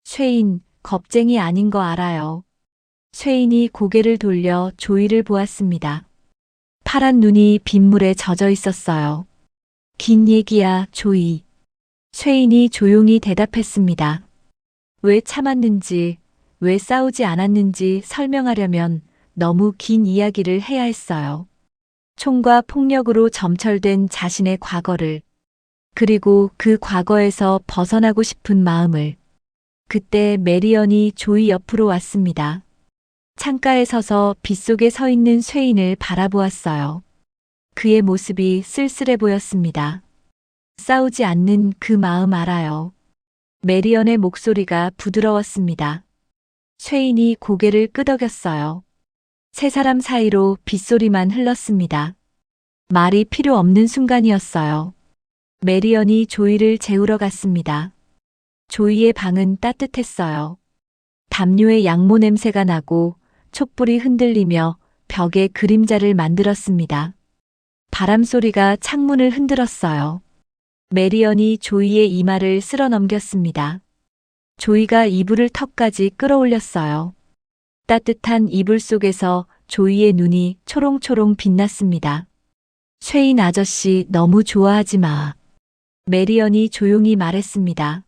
쇠인, 겁쟁이 아닌 거 알아요. 쇠인이 고개를 돌려 조이를 보았습니다. 파란 눈이 빗물에 젖어 있었어요. 긴 얘기야, 조이. 쇠인이 조용히 대답했습니다. 왜 참았는지, 왜 싸우지 않았는지 설명하려면 너무 긴 이야기를 해야 했어요. 총과 폭력으로 점철된 자신의 과거를, 그리고 그 과거에서 벗어나고 싶은 마음을. 그때 메리언이 조이 옆으로 왔습니다. 창가에 서서 빗속에 서 있는 쇠인을 바라보았어요. 그의 모습이 쓸쓸해 보였습니다. 싸우지 않는 그 마음 알아요. 메리언의 목소리가 부드러웠습니다. 쇠인이 고개를 끄덕였어요. 세 사람 사이로 빗소리만 흘렀습니다. 말이 필요 없는 순간이었어요. 메리언이 조이를 재우러 갔습니다. 조이의 방은 따뜻했어요. 담요의 양모 냄새가 나고 촛불이 흔들리며 벽에 그림자를 만들었습니다. 바람 소리가 창문을 흔들었어요. 메리언이 조이의 이마를 쓸어 넘겼습니다. 조이가 이불을 턱까지 끌어올렸어요. 따뜻한 이불 속에서 조이의 눈이 초롱초롱 빛났습니다. 쇠인 아저씨 너무 좋아하지 마. 메리언이 조용히 말했습니다.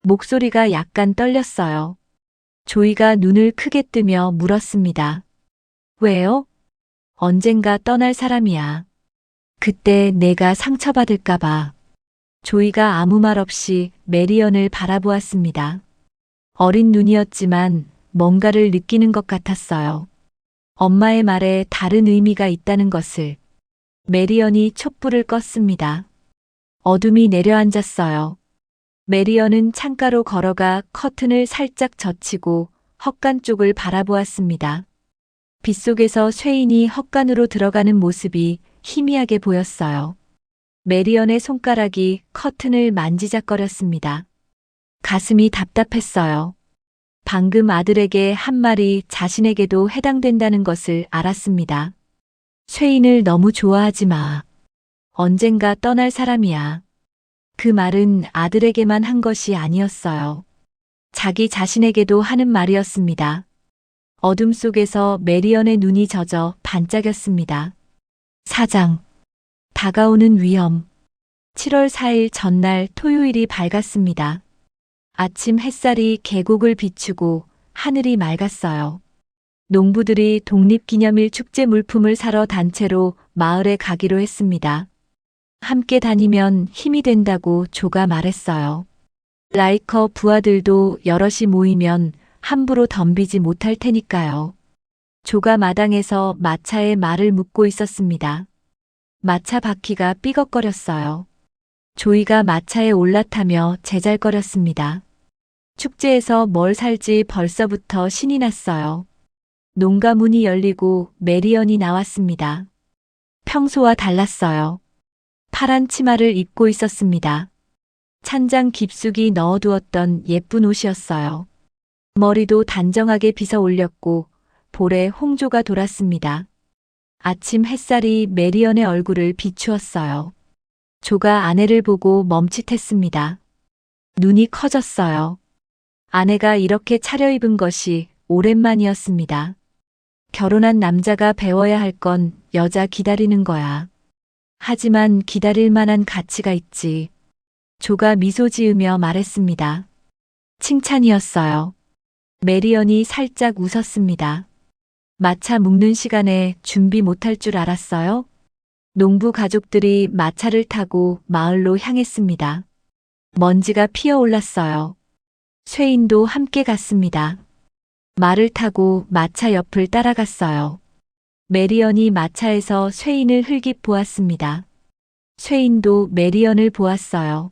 목소리가 약간 떨렸어요. 조이가 눈을 크게 뜨며 물었습니다. 왜요? 언젠가 떠날 사람이야. 그때 내가 상처받을까봐. 조이가 아무 말 없이 메리언을 바라보았습니다. 어린 눈이었지만 뭔가를 느끼는 것 같았어요. 엄마의 말에 다른 의미가 있다는 것을. 메리언이 촛불을 껐습니다. 어둠이 내려앉았어요. 메리언은 창가로 걸어가 커튼을 살짝 젖히고 헛간 쪽을 바라보았습니다. 빗속에서 쇠인이 헛간으로 들어가는 모습이 희미하게 보였어요. 메리언의 손가락이 커튼을 만지작거렸습니다. 가슴이 답답했어요. 방금 아들에게 한 말이 자신에게도 해당된다는 것을 알았습니다. 쇠인을 너무 좋아하지 마. 언젠가 떠날 사람이야. 그 말은 아들에게만 한 것이 아니었어요. 자기 자신에게도 하는 말이었습니다. 어둠 속에서 메리언의 눈이 젖어 반짝였습니다. 사장. 다가오는 위험. 7월 4일 전날 토요일이 밝았습니다. 아침 햇살이 계곡을 비추고 하늘이 맑았어요. 농부들이 독립기념일 축제 물품을 사러 단체로 마을에 가기로 했습니다. 함께 다니면 힘이 된다고 조가 말했어요. 라이커 부하들도 여럿이 모이면 함부로 덤비지 못할 테니까요. 조가 마당에서 마차에 말을 묶고 있었습니다. 마차 바퀴가 삐걱거렸어요. 조이가 마차에 올라타며 제잘거렸습니다. 축제에서 뭘 살지 벌써부터 신이 났어요. 농가 문이 열리고 메리언이 나왔습니다. 평소와 달랐어요. 파란 치마를 입고 있었습니다. 찬장 깊숙이 넣어두었던 예쁜 옷이었어요. 머리도 단정하게 빗어 올렸고 볼에 홍조가 돌았습니다. 아침 햇살이 메리언의 얼굴을 비추었어요. 조가 아내를 보고 멈칫했습니다. 눈이 커졌어요. 아내가 이렇게 차려입은 것이 오랜만이었습니다. 결혼한 남자가 배워야 할 건 여자 기다리는 거야. 하지만 기다릴 만한 가치가 있지. 조가 미소 지으며 말했습니다. 칭찬이었어요. 메리언이 살짝 웃었습니다. 마차 묶는 시간에 준비 못할 줄 알았어요? 농부 가족들이 마차를 타고 마을로 향했습니다. 먼지가 피어올랐어요. 쇠인도 함께 갔습니다. 말을 타고 마차 옆을 따라갔어요. 메리언이 마차에서 쇠인을 흘깃 보았습니다. 쇠인도 메리언을 보았어요.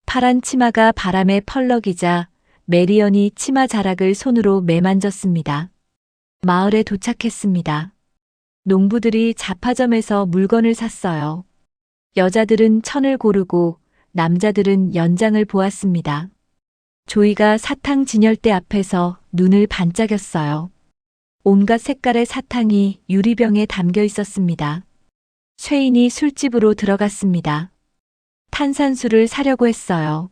파란 치마가 바람에 펄럭이자 메리언이 치마 자락을 손으로 매만졌습니다. 마을에 도착했습니다. 농부들이 잡화점에서 물건을 샀어요. 여자들은 천을 고르고 남자들은 연장을 보았습니다. 조이가 사탕 진열대 앞에서 눈을 반짝였어요. 온갖 색깔의 사탕이 유리병에 담겨 있었습니다. 쇠인이 술집으로 들어갔습니다. 탄산수를 사려고 했어요.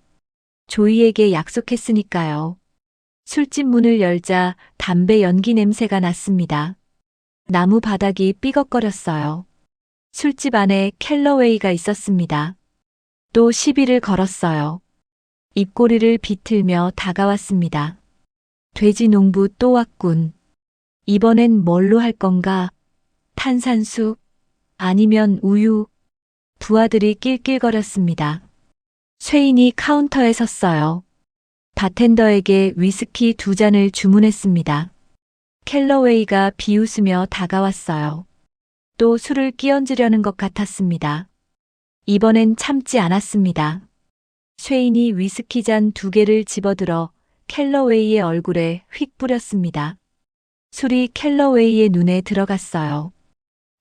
조이에게 약속했으니까요. 술집 문을 열자 담배 연기 냄새가 났습니다. 나무 바닥이 삐걱거렸어요. 술집 안에 켈러웨이가 있었습니다. 또 시비를 걸었어요. 입꼬리를 비틀며 다가왔습니다. 돼지 농부 또 왔군. 이번엔 뭘로 할 건가? 탄산수? 아니면 우유? 부하들이 낄낄거렸습니다. 쇠인이 카운터에 섰어요. 바텐더에게 위스키 2잔을 주문했습니다. 켈러웨이가 비웃으며 다가왔어요. 또 술을 끼얹으려는 것 같았습니다. 이번엔 참지 않았습니다. 쇠인이 위스키 잔 2개를 집어들어 켈러웨이의 얼굴에 휙 뿌렸습니다. 술이 켈러웨이의 눈에 들어갔어요.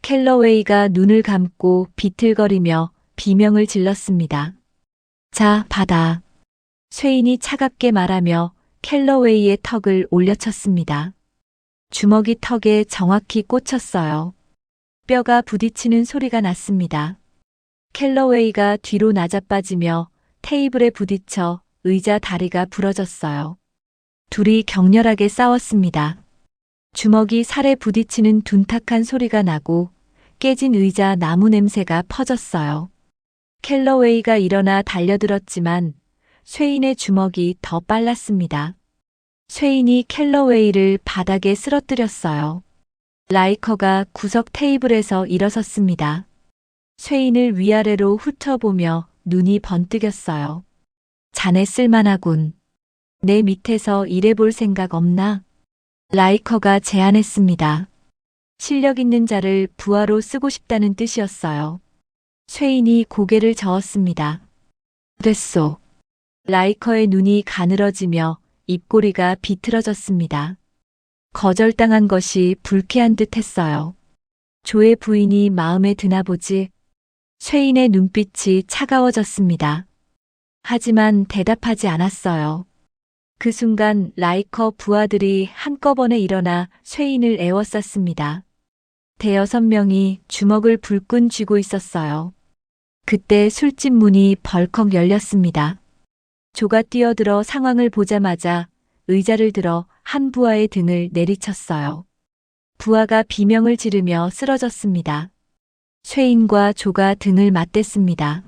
켈러웨이가 눈을 감고 비틀거리며 비명을 질렀습니다. 자, 받아. 쇠인이 차갑게 말하며 켈러웨이의 턱을 올려쳤습니다. 주먹이 턱에 정확히 꽂혔어요. 뼈가 부딪히는 소리가 났습니다. 켈러웨이가 뒤로 나자빠지며 테이블에 부딪혀 의자 다리가 부러졌어요. 둘이 격렬하게 싸웠습니다. 주먹이 살에 부딪히는 둔탁한 소리가 나고 깨진 의자 나무 냄새가 퍼졌어요. 켈러웨이가 일어나 달려들었지만 쇠인의 주먹이 더 빨랐습니다. 쇠인이 켈러웨이를 바닥에 쓰러뜨렸어요. 라이커가 구석 테이블에서 일어섰습니다. 쇠인을 위아래로 훑어보며 눈이 번뜩였어요. 자네 쓸만하군. 내 밑에서 일해볼 생각 없나? 라이커가 제안했습니다. 실력 있는 자를 부하로 쓰고 싶다는 뜻이었어요. 쇠인이 고개를 저었습니다. 됐소. 라이커의 눈이 가늘어지며 입꼬리가 비틀어졌습니다. 거절당한 것이 불쾌한 듯 했어요. 조의 부인이 마음에 드나 보지. 쇠인의 눈빛이 차가워졌습니다. 하지만 대답하지 않았어요. 그 순간 라이커 부하들이 한꺼번에 일어나 쇠인을 에워쌌습니다. 대여섯 명이 주먹을 불끈 쥐고 있었어요. 그때 술집 문이 벌컥 열렸습니다. 조가 뛰어들어 상황을 보자마자 의자를 들어 한 부하의 등을 내리쳤어요. 부하가 비명을 지르며 쓰러졌습니다. 쇠인과 조가 등을 맞댔습니다.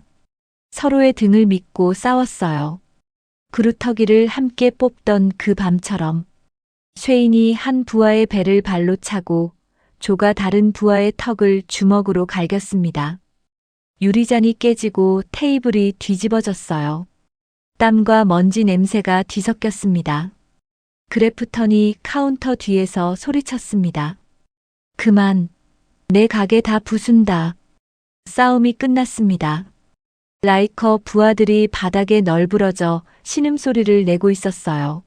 서로의 등을 믿고 싸웠어요. 그루터기를 함께 뽑던 그 밤처럼 쇠인이 한 부하의 배를 발로 차고 조가 다른 부하의 턱을 주먹으로 갈겼습니다. 유리잔이 깨지고 테이블이 뒤집어졌어요. 땀과 먼지 냄새가 뒤섞였습니다. 그래프턴이 카운터 뒤에서 소리쳤습니다. 그만, 내 가게 다 부순다. 싸움이 끝났습니다. 라이커 부하들이 바닥에 널브러져 신음소리를 내고 있었어요.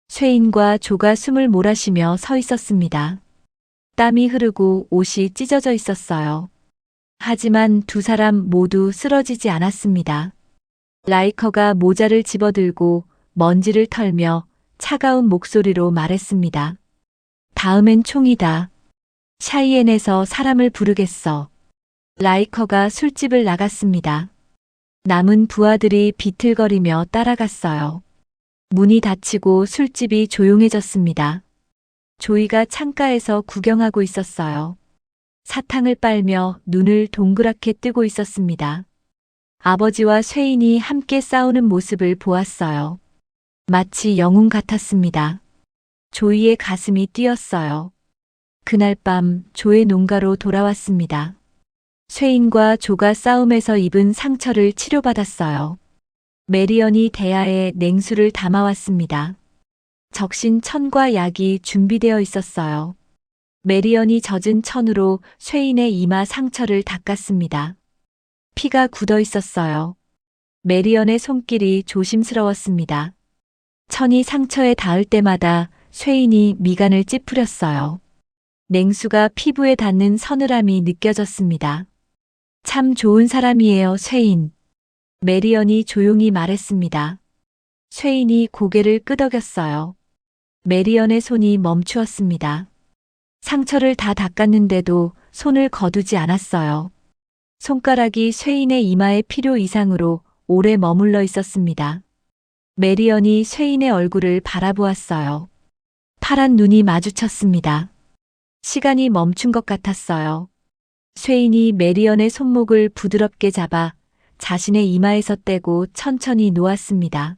쇠인과 조가 숨을 몰아쉬며 서 있었습니다. 땀이 흐르고 옷이 찢어져 있었어요. 하지만 두 사람 모두 쓰러지지 않았습니다. 라이커가 모자를 집어들고 먼지를 털며 차가운 목소리로 말했습니다. 다음엔 총이다. 샤이엔에서 사람을 부르겠어. 라이커가 술집을 나갔습니다. 남은 부하들이 비틀거리며 따라갔어요. 문이 닫히고 술집이 조용해졌습니다. 조이가 창가에서 구경하고 있었어요. 사탕을 빨며 눈을 동그랗게 뜨고 있었습니다. 아버지와 쇠인이 함께 싸우는 모습을 보았어요. 마치 영웅 같았습니다. 조이의 가슴이 뛰었어요. 그날 밤 조의 농가로 돌아왔습니다. 쇠인과 조가 싸움에서 입은 상처를 치료받았어요. 메리언이 대야에 냉수를 담아왔습니다. 적신 천과 약이 준비되어 있었어요. 메리언이 젖은 천으로 쇠인의 이마 상처를 닦았습니다. 피가 굳어 있었어요. 메리언의 손길이 조심스러웠습니다. 천이 상처에 닿을 때마다 쇠인이 미간을 찌푸렸어요. 냉수가 피부에 닿는 서늘함이 느껴졌습니다. 참 좋은 사람이에요, 쇠인. 메리언이 조용히 말했습니다. 쇠인이 고개를 끄덕였어요. 메리언의 손이 멈추었습니다. 상처를 다 닦았는데도 손을 거두지 않았어요. 손가락이 쇠인의 이마에 필요 이상으로 오래 머물러 있었습니다. 메리언이 쇠인의 얼굴을 바라보았어요. 파란 눈이 마주쳤습니다. 시간이 멈춘 것 같았어요. 쇠인이 메리언의 손목을 부드럽게 잡아 자신의 이마에서 떼고 천천히 놓았습니다.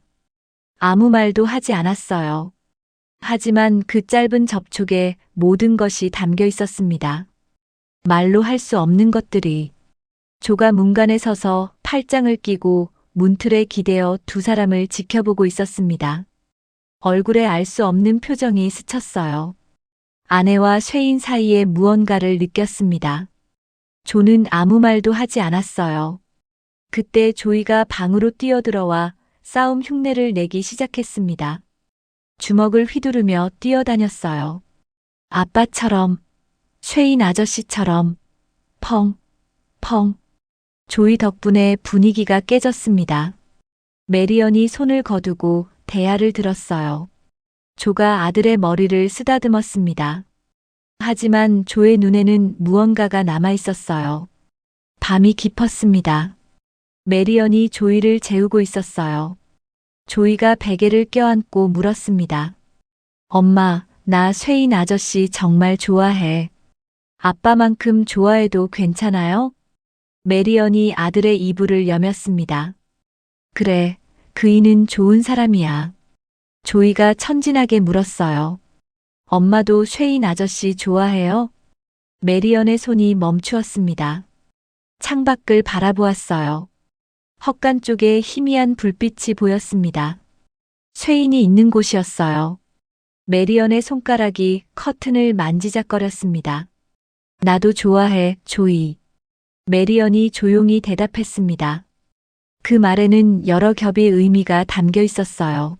아무 말도 하지 않았어요. 하지만 그 짧은 접촉에 모든 것이 담겨 있었습니다. 말로 할 수 없는 것들이. 조가 문간에 서서 팔짱을 끼고 문틀에 기대어 두 사람을 지켜보고 있었습니다. 얼굴에 알 수 없는 표정이 스쳤어요. 아내와 쇠인 사이에 무언가를 느꼈습니다. 조는 아무 말도 하지 않았어요. 그때 조이가 방으로 뛰어들어와 싸움 흉내를 내기 시작했습니다. 주먹을 휘두르며 뛰어다녔어요. 아빠처럼, 쇠인 아저씨처럼, 펑, 펑. 조이 덕분에 분위기가 깨졌습니다. 메리언이 손을 거두고 대야를 들었어요. 조가 아들의 머리를 쓰다듬었습니다. 하지만 조의 눈에는 무언가가 남아 있었어요. 밤이 깊었습니다. 메리언이 조이를 재우고 있었어요. 조이가 베개를 껴안고 물었습니다. 엄마, 나 쇠인 아저씨 정말 좋아해. 아빠만큼 좋아해도 괜찮아요? 메리언이 아들의 이불을 여몄습니다. 그래, 그이는 좋은 사람이야. 조이가 천진하게 물었어요. 엄마도 쇠인 아저씨 좋아해요? 메리언의 손이 멈추었습니다. 창밖을 바라보았어요. 헛간 쪽에 희미한 불빛이 보였습니다. 쇠인이 있는 곳이었어요. 메리언의 손가락이 커튼을 만지작거렸습니다. 나도 좋아해, 조이. 메리언이 조용히 대답했습니다. 그 말에는 여러 겹의 의미가 담겨 있었어요.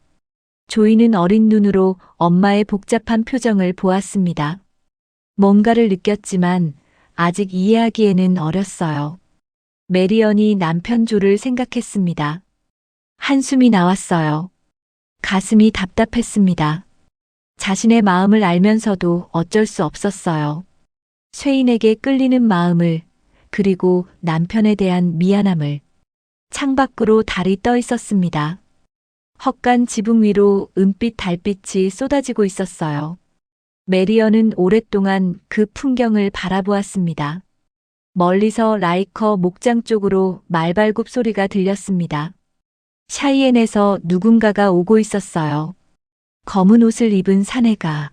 조이는 어린 눈으로 엄마의 복잡한 표정을 보았습니다. 뭔가를 느꼈지만 아직 이해하기에는 어렸어요. 메리언이 남편 조를 생각했습니다. 한숨이 나왔어요. 가슴이 답답했습니다. 자신의 마음을 알면서도 어쩔 수 없었어요. 쇠인에게 끌리는 마음을, 그리고 남편에 대한 미안함을. 창밖으로 달이 떠 있었습니다. 헛간 지붕 위로 은빛 달빛이 쏟아지고 있었어요. 메리언은 오랫동안 그 풍경을 바라보았습니다. 멀리서 라이커 목장 쪽으로 말발굽 소리가 들렸습니다. 샤이엔에서 누군가가 오고 있었어요. 검은 옷을 입은 사내가.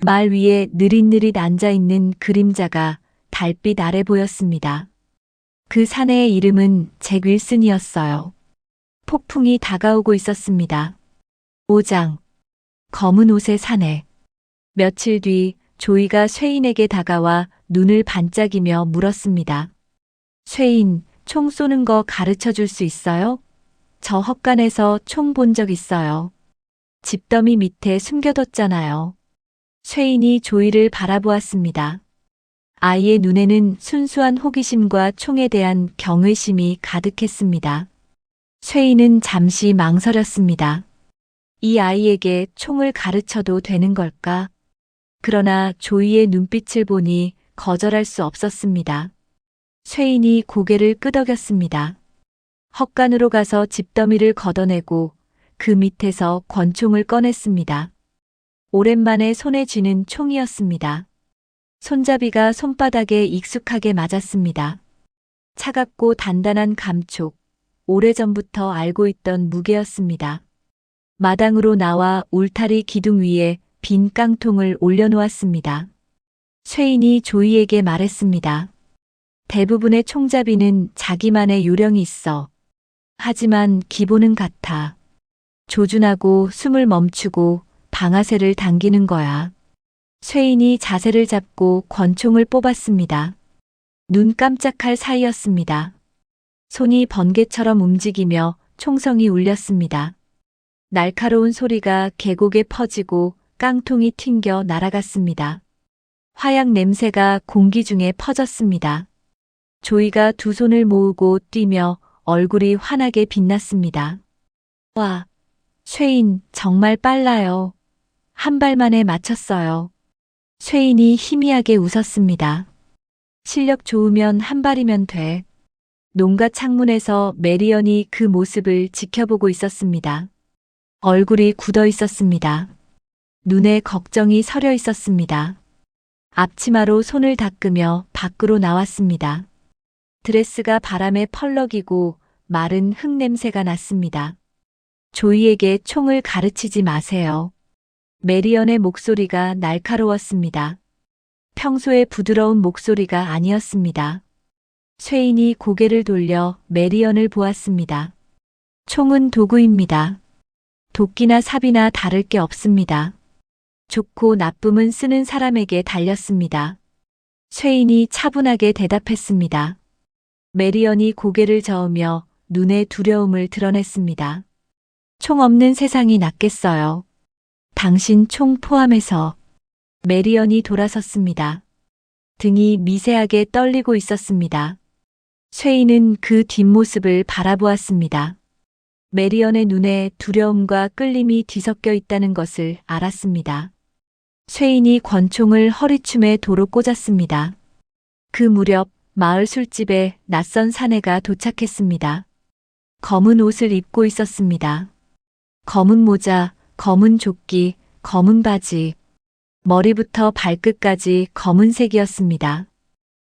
말 위에 느릿느릿 앉아있는 그림자가 달빛 아래 보였습니다. 그 사내의 이름은 잭 윌슨이었어요. 폭풍이 다가오고 있었습니다. 5장. 검은 옷의 사내. 며칠 뒤 조이가 쇠인에게 다가와 눈을 반짝이며 물었습니다. 쇠인, 총 쏘는 거 가르쳐 줄 수 있어요? 저 헛간에서 총 본 적 있어요. 집더미 밑에 숨겨뒀잖아요. 쇠인이 조이를 바라보았습니다. 아이의 눈에는 순수한 호기심과 총에 대한 경외심이 가득했습니다. 쇠인은 잠시 망설였습니다. 이 아이에게 총을 가르쳐도 되는 걸까? 그러나 조이의 눈빛을 보니 거절할 수 없었습니다. 쇠인이 고개를 끄덕였습니다. 헛간으로 가서 집더미를 걷어내고 그 밑에서 권총을 꺼냈습니다. 오랜만에 손에 쥐는 총이었습니다. 손잡이가 손바닥에 익숙하게 맞았습니다. 차갑고 단단한 감촉, 오래전부터 알고 있던 무게였습니다. 마당으로 나와 울타리 기둥 위에 빈 깡통을 올려놓았습니다. 쇠인이 조이에게 말했습니다. 대부분의 총잡이는 자기만의 요령이 있어. 하지만 기본은 같아. 조준하고 숨을 멈추고 방아쇠를 당기는 거야. 쇠인이 자세를 잡고 권총을 뽑았습니다. 눈 깜짝할 사이였습니다. 손이 번개처럼 움직이며 총성이 울렸습니다. 날카로운 소리가 계곡에 퍼지고 깡통이 튕겨 날아갔습니다. 화약 냄새가 공기 중에 퍼졌습니다. 조이가 두 손을 모으고 뛰며 얼굴이 환하게 빛났습니다. 와, 쇠인 정말 빨라요. 한 발만에 맞췄어요. 쇠인이 희미하게 웃었습니다. 실력 좋으면 한 발이면 돼. 농가 창문에서 메리언이 그 모습을 지켜보고 있었습니다. 얼굴이 굳어 있었습니다. 눈에 걱정이 서려 있었습니다. 앞치마로 손을 닦으며 밖으로 나왔습니다. 드레스가 바람에 펄럭이고 마른 흙 냄새가 났습니다. 조이에게 총을 가르치지 마세요. 메리언의 목소리가 날카로웠습니다. 평소의 부드러운 목소리가 아니었습니다. 쇠인이 고개를 돌려 메리언을 보았습니다. 총은 도구입니다. 도끼나 삽이나 다를 게 없습니다. 좋고 나쁨은 쓰는 사람에게 달렸습니다. 쇠인이 차분하게 대답했습니다. 메리언이 고개를 저으며 눈에 두려움을 드러냈습니다. 총 없는 세상이 낫겠어요. 당신 총 포함해서. 메리언이 돌아섰습니다. 등이 미세하게 떨리고 있었습니다. 쇠인은 그 뒷모습을 바라보았습니다. 메리언의 눈에 두려움과 끌림이 뒤섞여 있다는 것을 알았습니다. 쇠인이 권총을 허리춤에 도로 꽂았습니다. 그 무렵 마을 술집에 낯선 사내가 도착했습니다. 검은 옷을 입고 있었습니다. 검은 모자, 검은 조끼, 검은 바지, 머리부터 발끝까지 검은색이었습니다.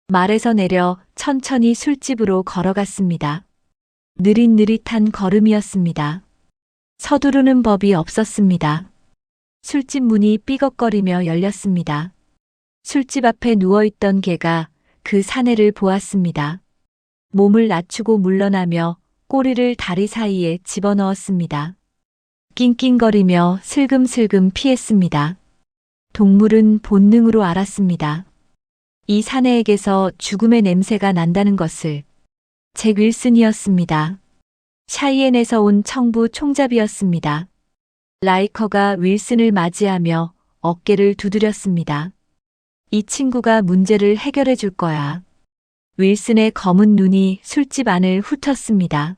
말에서 내려 천천히 술집으로 걸어갔습니다. 느릿느릿한 걸음이었습니다. 서두르는 법이 없었습니다. 술집 문이 삐걱거리며 열렸습니다. 술집 앞에 누워있던 개가 그 사내를 보았습니다. 몸을 낮추고 물러나며 꼬리를 다리 사이에 집어넣었습니다. 낑낑거리며 슬금슬금 피했습니다. 동물은 본능으로 알았습니다. 이 사내에게서 죽음의 냄새가 난다는 것을. 잭 윌슨이었습니다. 샤이엔에서 온 청부 총잡이였습니다. 라이커가 윌슨을 맞이하며 어깨를 두드렸습니다. 이 친구가 문제를 해결해 줄 거야. 윌슨의 검은 눈이 술집 안을 훑었습니다.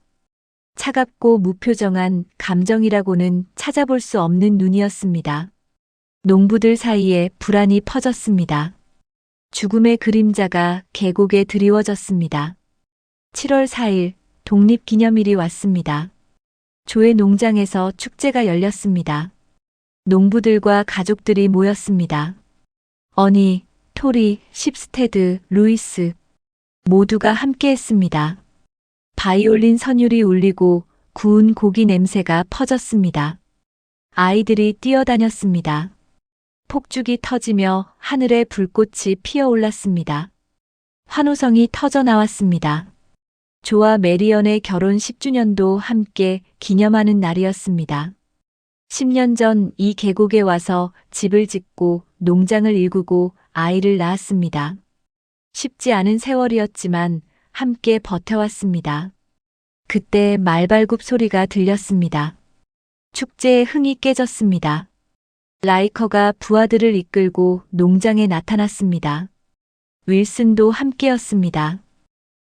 차갑고 무표정한 감정이라고는 찾아볼 수 없는 눈이었습니다. 농부들 사이에 불안이 퍼졌습니다. 죽음의 그림자가 계곡에 드리워졌습니다. 7월 4일 독립기념일이 왔습니다. 조의 농장에서 축제가 열렸습니다. 농부들과 가족들이 모였습니다. 어니, 토리, 십스테드, 루이스 모두가 함께했습니다. 바이올린 선율이 울리고 구운 고기 냄새가 퍼졌습니다. 아이들이 뛰어다녔습니다. 폭죽이 터지며 하늘에 불꽃이 피어올랐습니다. 환호성이 터져 나왔습니다. 조와 메리언의 결혼 10주년도 함께 기념하는 날이었습니다. 10년 전 이 계곡에 와서 집을 짓고 농장을 일구고 아이를 낳았습니다. 쉽지 않은 세월이었지만 함께 버텨왔습니다. 그때 말발굽 소리가 들렸습니다. 축제의 흥이 깨졌습니다. 라이커가 부하들을 이끌고 농장에 나타났습니다. 윌슨도 함께였습니다.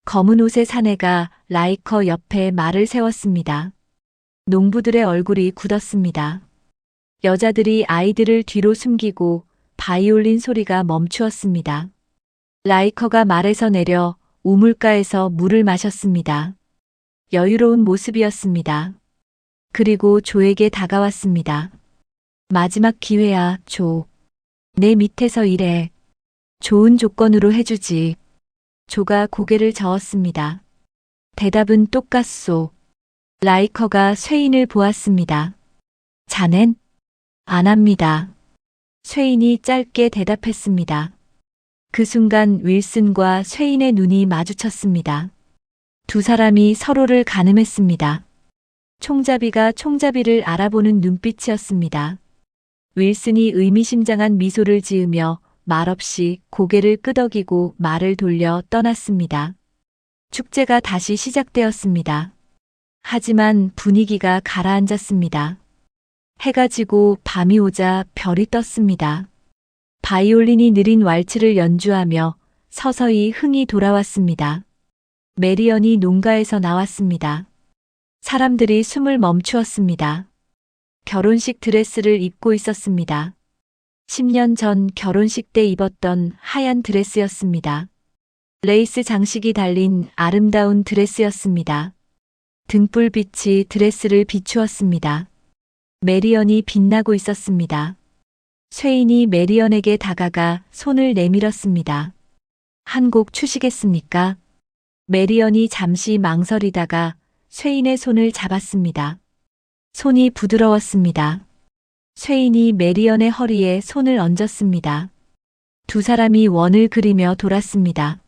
검은 옷의 사내가 라이커 옆에 말을 세웠습니다. 농부들의 얼굴이 굳었습니다. 여자들이 아이들을 뒤로 숨기고 바이올린 소리가 멈추었습니다. 라이커가 말에서 내려 우물가에서 물을 마셨습니다. 여유로운 모습이었습니다. 그리고 조에게 다가왔습니다. 마지막 기회야, 조. 내 밑에서 일해. 좋은 조건으로 해주지. 조가 고개를 저었습니다. 대답은 똑같소. 라이커가 쇠인을 보았습니다. 자넨? 안 합니다. 쇠인이 짧게 대답했습니다. 그 순간 윌슨과 쇠인의 눈이 마주쳤습니다. 두 사람이 서로를 가늠했습니다. 총잡이가 총잡이를 알아보는 눈빛이었습니다. 윌슨이 의미심장한 미소를 지으며 말없이 고개를 끄덕이고 말을 돌려 떠났습니다. 축제가 다시 시작되었습니다. 하지만 분위기가 가라앉았습니다. 해가 지고 밤이 오자 별이 떴습니다. 바이올린이 느린 왈츠를 연주하며 서서히 흥이 돌아왔습니다. 메리언이 농가에서 나왔습니다. 사람들이 숨을 멈추었습니다. 결혼식 드레스를 입고 있었습니다. 10년 전 결혼식 때 입었던 하얀 드레스였습니다. 레이스 장식이 달린 아름다운 드레스였습니다. 등불빛이 드레스를 비추었습니다. 메리언이 빛나고 있었습니다. 쇠인이 메리언에게 다가가 손을 내밀었습니다. 한 곡 추시겠습니까? 메리언이 잠시 망설이다가 쇠인의 손을 잡았습니다. 손이 부드러웠습니다. 쇠인이 메리언의 허리에 손을 얹었습니다. 두 사람이 원을 그리며 돌았습니다.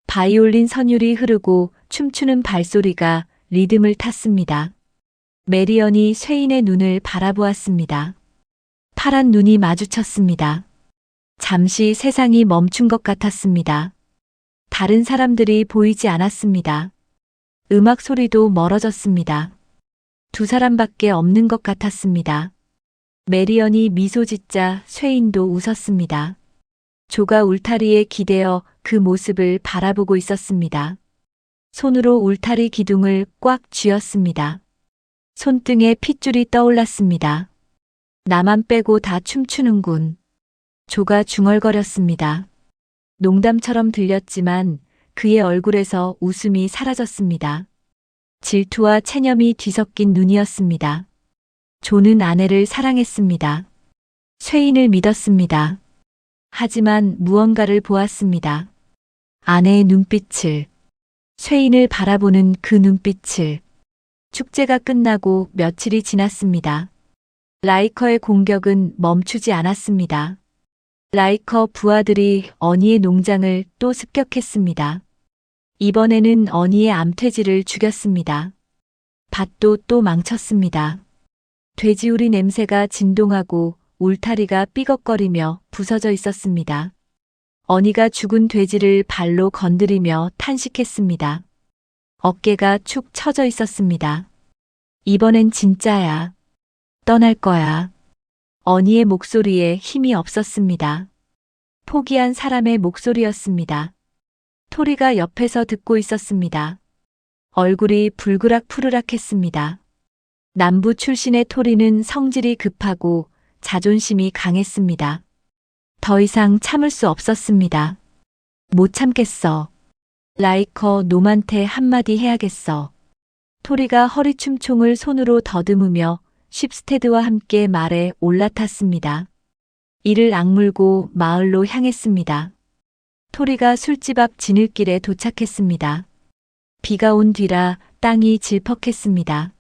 바이올린 선율이 흐르고 춤추는 발소리가 리듬을 탔습니다. 메리언이 쇠인의 눈을 바라보았습니다. 파란 눈이 마주쳤습니다. 잠시 세상이 멈춘 것 같았습니다. 다른 사람들이 보이지 않았습니다. 음악 소리도 멀어졌습니다. 두 사람밖에 없는 것 같았습니다. 메리언이 미소 짓자 쇠인도 웃었습니다. 조가 울타리에 기대어 그 모습을 바라보고 있었습니다. 손으로 울타리 기둥을 꽉 쥐었습니다. 손등에 핏줄이 떠올랐습니다. 나만 빼고 다 춤추는군. 조가 중얼거렸습니다. 농담처럼 들렸지만 그의 얼굴에서 웃음이 사라졌습니다. 질투와 체념이 뒤섞인 눈이었습니다. 조는 아내를 사랑했습니다. 쇠인을 믿었습니다. 하지만 무언가를 보았습니다. 아내의 눈빛을, 쇠인을 바라보는 그 눈빛을. 축제가 끝나고 며칠이 지났습니다. 라이커의 공격은 멈추지 않았습니다. 라이커 부하들이 어니의 농장을 또 습격했습니다. 이번에는 어니의 암퇴지를 죽였습니다. 밭도 또 망쳤습니다. 돼지우리 냄새가 진동하고 울타리가 삐걱거리며 부서져 있었습니다. 어니가 죽은 돼지를 발로 건드리며 탄식했습니다. 어깨가 축 처져 있었습니다. 이번엔 진짜야. 떠날 거야. 언니의 목소리에 힘이 없었습니다. 포기한 사람의 목소리였습니다. 토리가 옆에서 듣고 있었습니다. 얼굴이 불그락푸르락했습니다. 남부 출신의 토리는 성질이 급하고 자존심이 강했습니다. 더 이상 참을 수 없었습니다. 못 참겠어. 라이커 놈한테 한마디 해야겠어. 토리가 허리춤총을 손으로 더듬으며 쉽스테드와 함께 말에 올라탔습니다. 이를 악물고 마을로 향했습니다. 토리가 술집 앞 지늘길에 도착했습니다. 비가 온 뒤라 땅이 질퍽했습니다.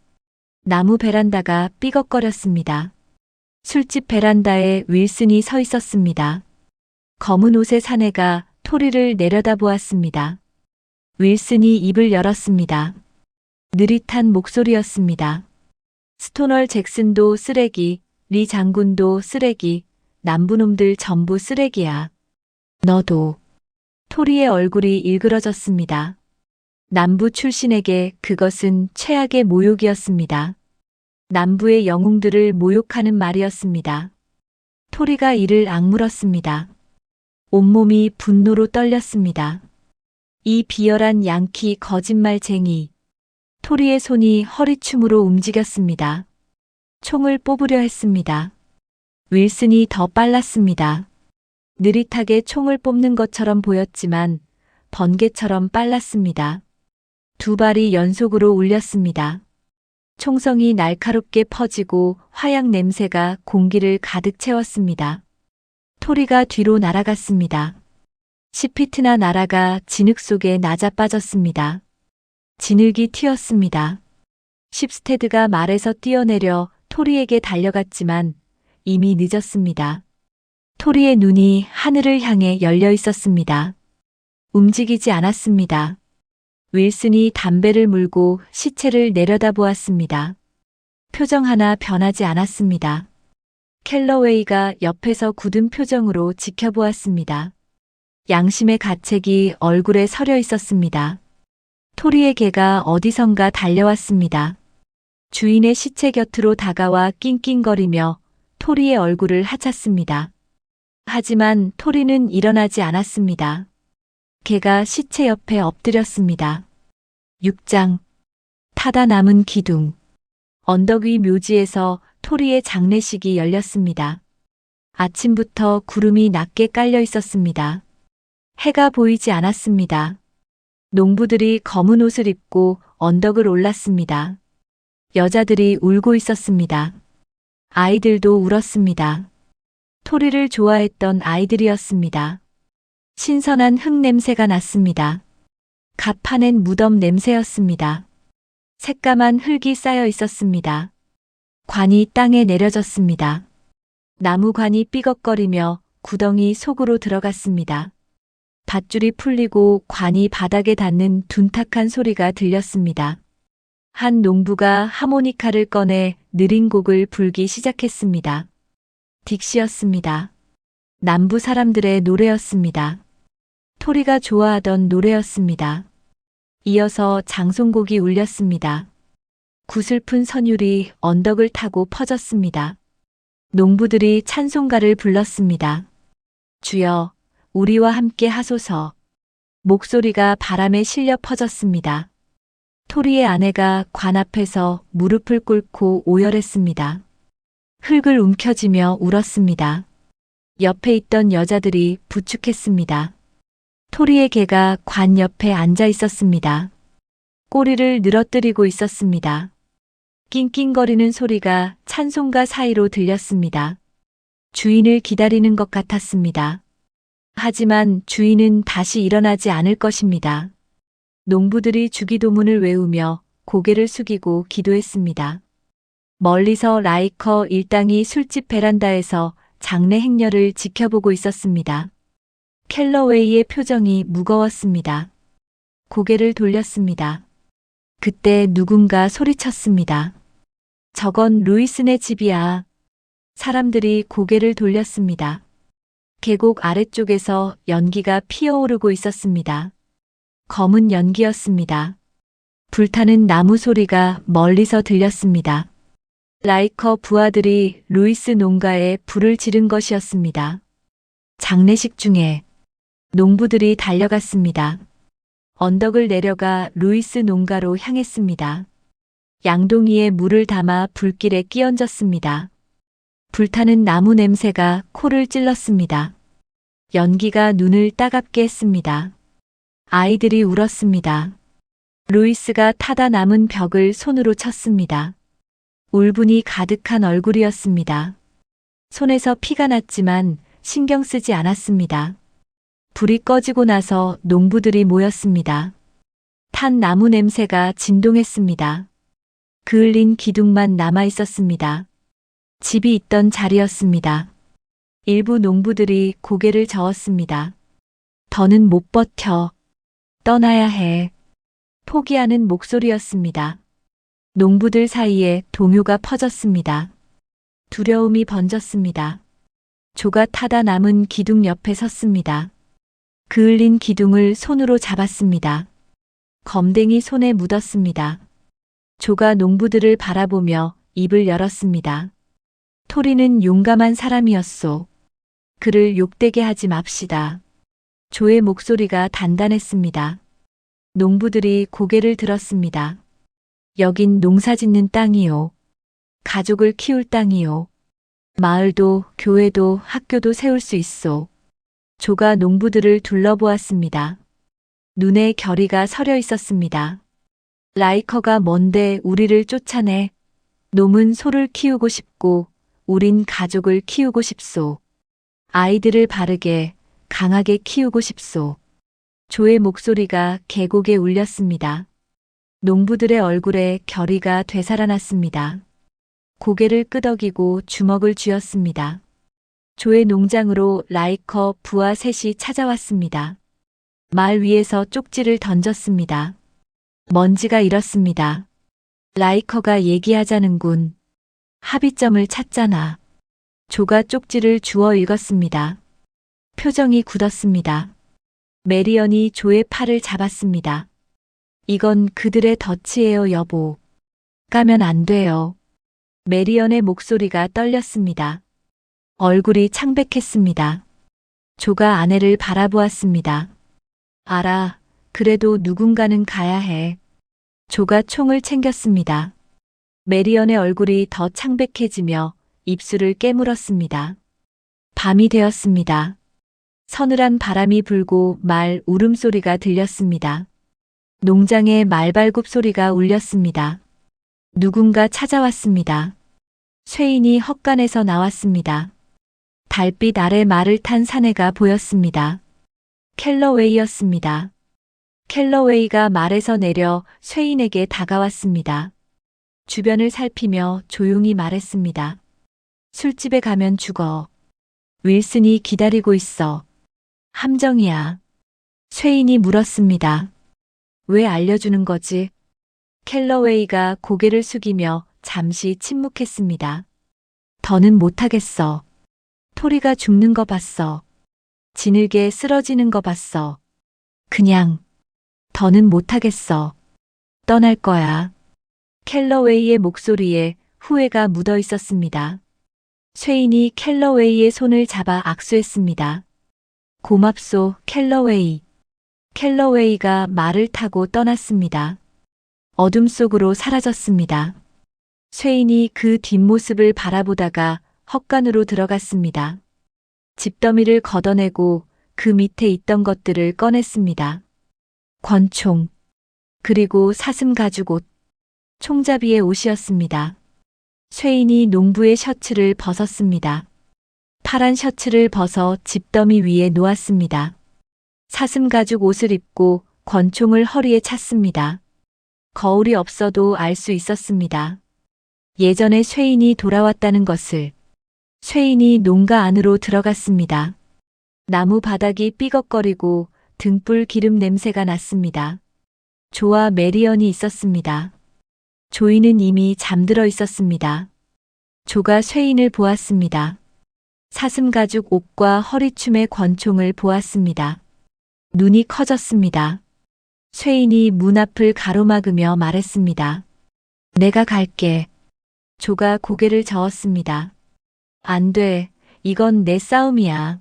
나무 베란다가 삐걱거렸습니다. 술집 베란다에 윌슨이 서 있었습니다. 검은 옷의 사내가 토리를 내려다보았습니다. 윌슨이 입을 열었습니다. 느릿한 목소리였습니다. 스토널 잭슨도 쓰레기, 리 장군도 쓰레기, 남부놈들 전부 쓰레기야. 너도. 토리의 얼굴이 일그러졌습니다. 남부 출신에게 그것은 최악의 모욕이었습니다. 남부의 영웅들을 모욕하는 말이었습니다. 토리가 이를 악물었습니다. 온몸이 분노로 떨렸습니다. 이 비열한 양키 거짓말쟁이. 토리의 손이 허리춤으로 움직였습니다. 총을 뽑으려 했습니다. 윌슨이 더 빨랐습니다. 느릿하게 총을 뽑는 것처럼 보였지만 번개처럼 빨랐습니다. 두 발이 연속으로 울렸습니다. 총성이 날카롭게 퍼지고 화약 냄새가 공기를 가득 채웠습니다. 토리가 뒤로 날아갔습니다. 10피트나 날아가 진흙 속에 낮아빠졌습니다. 진흙이 튀었습니다. 쉽스테드가 말에서 뛰어내려 토리에게 달려갔지만 이미 늦었습니다. 토리의 눈이 하늘을 향해 열려 있었습니다. 움직이지 않았습니다. 윌슨이 담배를 물고 시체를 내려다보았습니다. 표정 하나 변하지 않았습니다. 켈러웨이가 옆에서 굳은 표정으로 지켜보았습니다. 양심의 가책이 얼굴에 서려 있었습니다. 토리의 개가 어디선가 달려왔습니다. 주인의 시체 곁으로 다가와 낑낑거리며 토리의 얼굴을 하찼습니다. 하지만 토리는 일어나지 않았습니다. 개가 시체 옆에 엎드렸습니다. 6장. 타다 남은 기둥. 언덕 위 묘지에서 토리의 장례식이 열렸습니다. 아침부터 구름이 낮게 깔려 있었습니다. 해가 보이지 않았습니다. 농부들이 검은 옷을 입고 언덕을 올랐습니다. 여자들이 울고 있었습니다. 아이들도 울었습니다. 토리를 좋아했던 아이들이었습니다. 신선한 흙 냄새가 났습니다. 갓 파낸 무덤 냄새였습니다. 새까만 흙이 쌓여 있었습니다. 관이 땅에 내려졌습니다. 나무관이 삐걱거리며 구덩이 속으로 들어갔습니다. 밧줄이 풀리고 관이 바닥에 닿는 둔탁한 소리가 들렸습니다. 한 농부가 하모니카를 꺼내 느린 곡을 불기 시작했습니다. 딕시였습니다. 남부 사람들의 노래였습니다. 토리가 좋아하던 노래였습니다. 이어서 장송곡이 울렸습니다. 구슬픈 선율이 언덕을 타고 퍼졌습니다. 농부들이 찬송가를 불렀습니다. 주여, 우리와 함께 하소서. 목소리가 바람에 실려 퍼졌습니다. 토리의 아내가 관 앞에서 무릎을 꿇고 오열했습니다. 흙을 움켜쥐며 울었습니다. 옆에 있던 여자들이 부축했습니다. 토리의 개가 관 옆에 앉아 있었습니다. 꼬리를 늘어뜨리고 있었습니다. 낑낑거리는 소리가 찬송가 사이로 들렸습니다. 주인을 기다리는 것 같았습니다. 하지만 주인은 다시 일어나지 않을 것입니다. 농부들이 주기도문을 외우며 고개를 숙이고 기도했습니다. 멀리서 라이커 일당이 술집 베란다에서 장례 행렬을 지켜보고 있었습니다. 켈러웨이의 표정이 무거웠습니다. 고개를 돌렸습니다. 그때 누군가 소리쳤습니다. 저건 루이슨의 집이야. 사람들이 고개를 돌렸습니다. 계곡 아래쪽에서 연기가 피어오르고 있었습니다. 검은 연기였습니다. 불타는 나무 소리가 멀리서 들렸습니다. 라이커 부하들이 루이스 농가에 불을 지른 것이었습니다. 장례식 중에 농부들이 달려갔습니다. 언덕을 내려가 루이스 농가로 향했습니다. 양동이에 물을 담아 불길에 끼얹었습니다. 불타는 나무 냄새가 코를 찔렀습니다. 연기가 눈을 따갑게 했습니다. 아이들이 울었습니다. 루이스가 타다 남은 벽을 손으로 쳤습니다. 울분이 가득한 얼굴이었습니다. 손에서 피가 났지만 신경 쓰지 않았습니다. 불이 꺼지고 나서 농부들이 모였습니다. 탄 나무 냄새가 진동했습니다. 그을린 기둥만 남아 있었습니다. 집이 있던 자리였습니다. 일부 농부들이 고개를 저었습니다. 더는 못 버텨. 떠나야 해. 포기하는 목소리였습니다. 농부들 사이에 동요가 퍼졌습니다. 두려움이 번졌습니다. 조가 타다 남은 기둥 옆에 섰습니다. 그을린 기둥을 손으로 잡았습니다. 검댕이 손에 묻었습니다. 조가 농부들을 바라보며 입을 열었습니다. 토리는 용감한 사람이었소. 그를 욕되게 하지 맙시다. 조의 목소리가 단단했습니다. 농부들이 고개를 들었습니다. 여긴 농사짓는 땅이요. 가족을 키울 땅이요. 마을도 교회도 학교도 세울 수 있소. 조가 농부들을 둘러보았습니다. 눈에 결의가 서려 있었습니다. 라이커가 뭔데 우리를 쫓아내? 놈은 소를 키우고 싶고 우린 가족을 키우고 싶소. 아이들을 바르게 강하게 키우고 싶소. 조의 목소리가 계곡에 울렸습니다. 농부들의 얼굴에 결의가 되살아났습니다. 고개를 끄덕이고 주먹을 쥐었습니다. 조의 농장으로 라이커 부하 셋이 찾아왔습니다. 말 위에서 쪽지를 던졌습니다. 먼지가 일었습니다. 라이커가 얘기하자는군. 합의점을 찾잖아. 조가 쪽지를 주워 읽었습니다. 표정이 굳었습니다. 메리언이 조의 팔을 잡았습니다. 이건 그들의 덫이에요, 여보. 까면 안 돼요. 메리언의 목소리가 떨렸습니다. 얼굴이 창백했습니다. 조가 아내를 바라보았습니다. 알아. 그래도 누군가는 가야 해. 조가 총을 챙겼습니다. 메리언의 얼굴이 더 창백해지며 입술을 깨물었습니다. 밤이 되었습니다. 서늘한 바람이 불고 말 울음소리가 들렸습니다. 농장에 말발굽 소리가 울렸습니다. 누군가 찾아왔습니다. 쇠인이 헛간에서 나왔습니다. 달빛 아래 말을 탄 사내가 보였습니다. 켈러웨이였습니다. 켈러웨이가 말에서 내려 쇠인에게 다가왔습니다. 주변을 살피며 조용히 말했습니다. 술집에 가면 죽어. 윌슨이 기다리고 있어. 함정이야. 쇠인이 물었습니다. 왜 알려주는 거지? 켈러웨이가 고개를 숙이며 잠시 침묵했습니다. 더는 못하겠어. 토리가 죽는 거 봤어. 지늘게 쓰러지는 거 봤어. 그냥 더는 못하겠어. 떠날 거야. 켈러웨이의 목소리에 후회가 묻어 있었습니다. 쇠인이 켈러웨이의 손을 잡아 악수했습니다. 고맙소, 켈러웨이. 켈러웨이가 말을 타고 떠났습니다. 어둠 속으로 사라졌습니다. 쇠인이 그 뒷모습을 바라보다가 헛간으로 들어갔습니다. 집더미를 걷어내고 그 밑에 있던 것들을 꺼냈습니다. 권총, 그리고 사슴 가죽 옷, 총잡이의 옷이었습니다. 쇠인이 농부의 셔츠를 벗었습니다. 파란 셔츠를 벗어 집더미 위에 놓았습니다. 사슴 가죽 옷을 입고 권총을 허리에 찼습니다. 거울이 없어도 알 수 있었습니다. 예전에 쇠인이 돌아왔다는 것을. 쇠인이 농가 안으로 들어갔습니다. 나무 바닥이 삐걱거리고 등불 기름 냄새가 났습니다. 조와 메리언이 있었습니다. 조이는 이미 잠들어 있었습니다. 조가 쇠인을 보았습니다. 사슴 가죽 옷과 허리춤의 권총을 보았습니다. 눈이 커졌습니다. 쇠인이 문 앞을 가로막으며 말했습니다. 내가 갈게. 조가 고개를 저었습니다. 안 돼. 이건 내 싸움이야.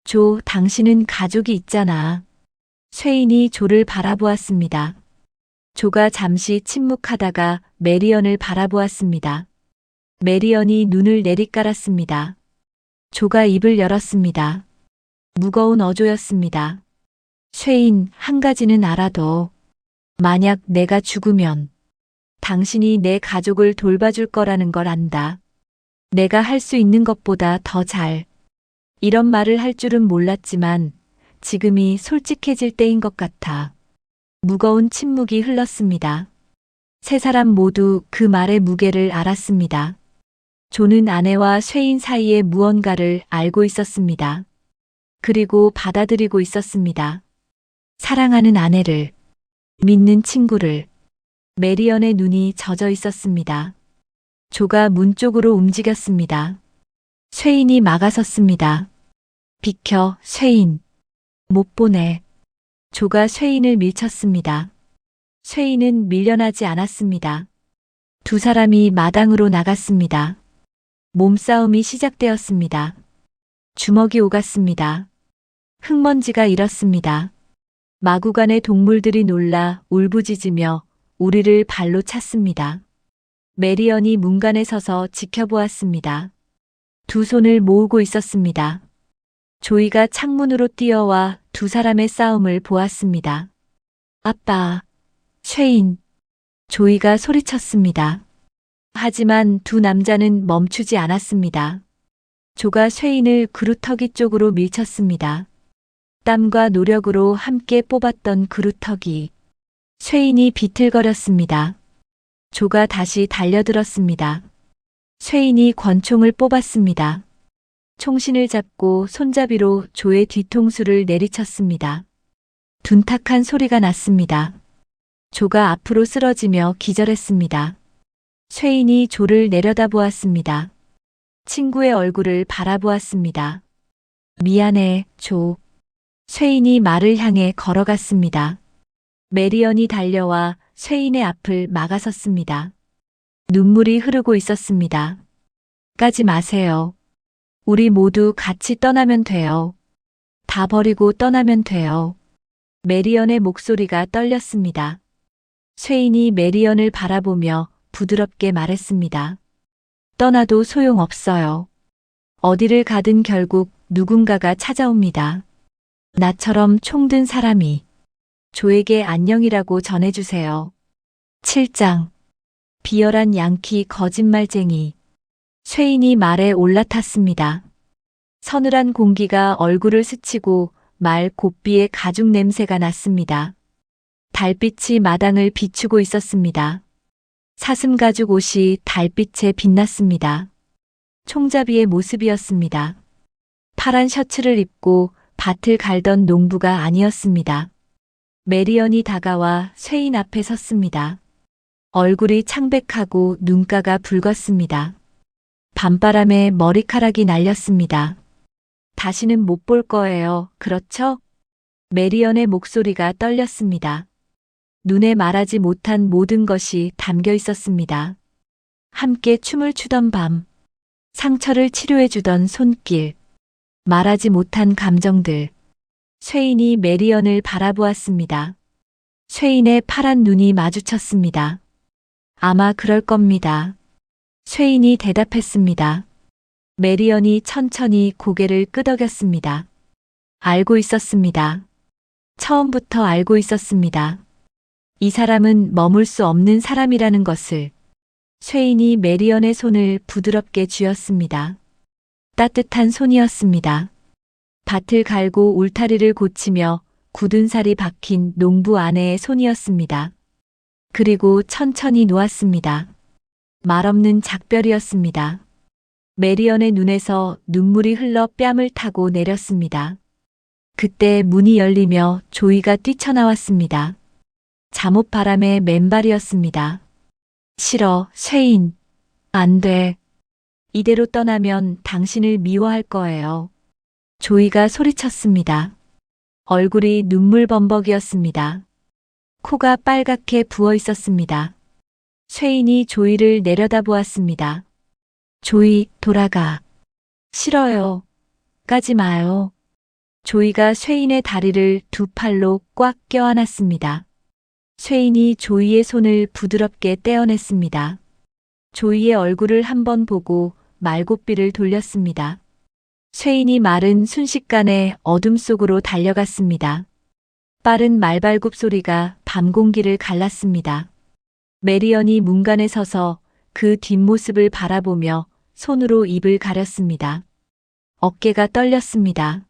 조, 당신은 가족이 있잖아. 쇠인이 조를 바라보았습니다. 조가 잠시 침묵하다가 메리언을 바라보았습니다. 메리언이 눈을 내리깔았습니다. 조가 입을 열었습니다. 무거운 어조였습니다. 쇠인, 한 가지는 알아도 만약 내가 죽으면 당신이 내 가족을 돌봐줄 거라는 걸 안다. 내가 할 수 있는 것보다 더 잘. 이런 말을 할 줄은 몰랐지만 지금이 솔직해질 때인 것 같아. 무거운 침묵이 흘렀습니다. 세 사람 모두 그 말의 무게를 알았습니다. 조는 아내와 쇠인 사이에 무언가를 알고 있었습니다. 그리고 받아들이고 있었습니다. 사랑하는 아내를, 믿는 친구를. 메리언의 눈이 젖어 있었습니다. 조가 문 쪽으로 움직였습니다. 쇠인이 막아섰습니다. 비켜, 쇠인. 못 보내. 조가 쇠인을 밀쳤습니다. 쇠인은 밀려나지 않았습니다. 두 사람이 마당으로 나갔습니다. 몸싸움이 시작되었습니다. 주먹이 오갔습니다. 흙먼지가 일었습니다. 마구간의 동물들이 놀라 울부짖으며 우리를 발로 찼습니다. 메리언이 문간에 서서 지켜보았습니다. 두 손을 모으고 있었습니다. 조이가 창문으로 뛰어와 두 사람의 싸움을 보았습니다. 아빠, 쇠인. 조이가 소리쳤습니다. 하지만 두 남자는 멈추지 않았습니다. 조가 쇠인을 그루터기 쪽으로 밀쳤습니다. 땀과 노력으로 함께 뽑았던 그루터기. 쇠인이 비틀거렸습니다. 조가 다시 달려들었습니다. 쇠인이 권총을 뽑았습니다. 총신을 잡고 손잡이로 조의 뒤통수를 내리쳤습니다. 둔탁한 소리가 났습니다. 조가 앞으로 쓰러지며 기절했습니다. 쇠인이 조를 내려다보았습니다. 친구의 얼굴을 바라보았습니다. 미안해, 조. 쇠인이 말을 향해 걸어갔습니다. 메리언이 달려와 쇠인의 앞을 막아섰습니다. 눈물이 흐르고 있었습니다. 가지 마세요. 우리 모두 같이 떠나면 돼요. 다 버리고 떠나면 돼요. 메리언의 목소리가 떨렸습니다. 쇠인이 메리언을 바라보며 부드럽게 말했습니다. 떠나도 소용없어요. 어디를 가든 결국 누군가가 찾아옵니다. 나처럼 총든 사람이. 조에게 안녕이라고 전해주세요. 7장. 비열한 양키 거짓말쟁이. 쇠인이 말에 올라탔습니다. 서늘한 공기가 얼굴을 스치고 말 곱비의 가죽 냄새가 났습니다. 달빛이 마당을 비추고 있었습니다. 사슴 가죽 옷이 달빛에 빛났습니다. 총잡이의 모습이었습니다. 파란 셔츠를 입고 밭을 갈던 농부가 아니었습니다. 메리언이 다가와 쇠인 앞에 섰습니다. 얼굴이 창백하고 눈가가 붉었습니다. 밤바람에 머리카락이 날렸습니다. 다시는 못 볼 거예요, 그렇죠? 메리언의 목소리가 떨렸습니다. 눈에 말하지 못한 모든 것이 담겨 있었습니다. 함께 춤을 추던 밤, 상처를 치료해주던 손길, 말하지 못한 감정들. 쇠인이 메리언을 바라보았습니다. 쇠인의 파란 눈이 마주쳤습니다. 아마 그럴 겁니다. 쇠인이 대답했습니다. 메리언이 천천히 고개를 끄덕였습니다. 알고 있었습니다. 처음부터 알고 있었습니다. 이 사람은 머물 수 없는 사람이라는 것을. 쇠인이 메리언의 손을 부드럽게 쥐었습니다. 따뜻한 손이었습니다. 밭을 갈고 울타리를 고치며 굳은 살이 박힌 농부 아내의 손이었습니다. 그리고 천천히 놓았습니다. 말없는 작별이었습니다. 메리언의 눈에서 눈물이 흘러 뺨을 타고 내렸습니다. 그때 문이 열리며 조이가 뛰쳐나왔습니다. 잠옷바람의 맨발이었습니다. 싫어, 쇠인. 안 돼. 이대로 떠나면 당신을 미워할 거예요. 조이가 소리쳤습니다. 얼굴이 눈물범벅이었습니다. 코가 빨갛게 부어 있었습니다. 쇠인이 조이를 내려다보았습니다. 조이, 돌아가. 싫어요. 가지 마요. 조이가 쇠인의 다리를 두 팔로 꽉 껴안았습니다. 쇠인이 조이의 손을 부드럽게 떼어냈습니다. 조이의 얼굴을 한번 보고 말고삐를 돌렸습니다. 쇠인이 마른 순식간에 어둠 속으로 달려갔습니다. 빠른 말발굽 소리가 밤 공기를 갈랐습니다. 메리언이 문간에 서서 그 뒷모습을 바라보며 손으로 입을 가렸습니다. 어깨가 떨렸습니다.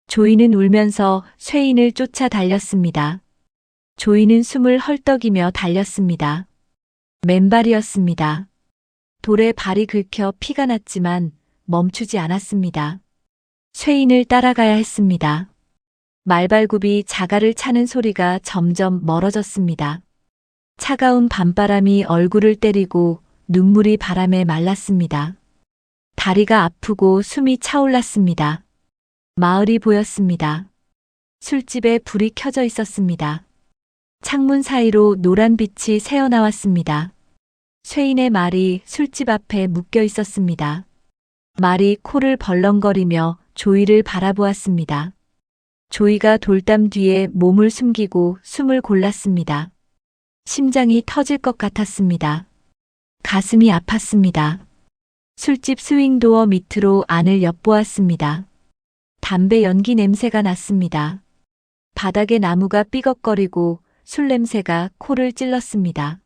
조이는 울면서 쇠인을 쫓아 달렸습니다. 조이는 숨을 헐떡이며 달렸습니다. 맨발이었습니다. 돌에 발이 긁혀 피가 났지만 멈추지 않았습니다. 쇠인을 따라가야 했습니다. 말발굽이 자갈을 차는 소리가 점점 멀어졌습니다. 차가운 밤바람이 얼굴을 때리고 눈물이 바람에 말랐습니다. 다리가 아프고 숨이 차올랐습니다. 마을이 보였습니다. 술집에 불이 켜져 있었습니다. 창문 사이로 노란 빛이 새어나왔습니다. 쇠인의 말이 술집 앞에 묶여 있었습니다. 말이 코를 벌렁거리며 조이를 바라보았습니다. 조이가 돌담 뒤에 몸을 숨기고 숨을 골랐습니다. 심장이 터질 것 같았습니다. 가슴이 아팠습니다. 술집 스윙도어 밑으로 안을 엿보았습니다. 담배 연기 냄새가 났습니다. 바닥에 나무가 삐걱거리고 술 냄새가 코를 찔렀습니다.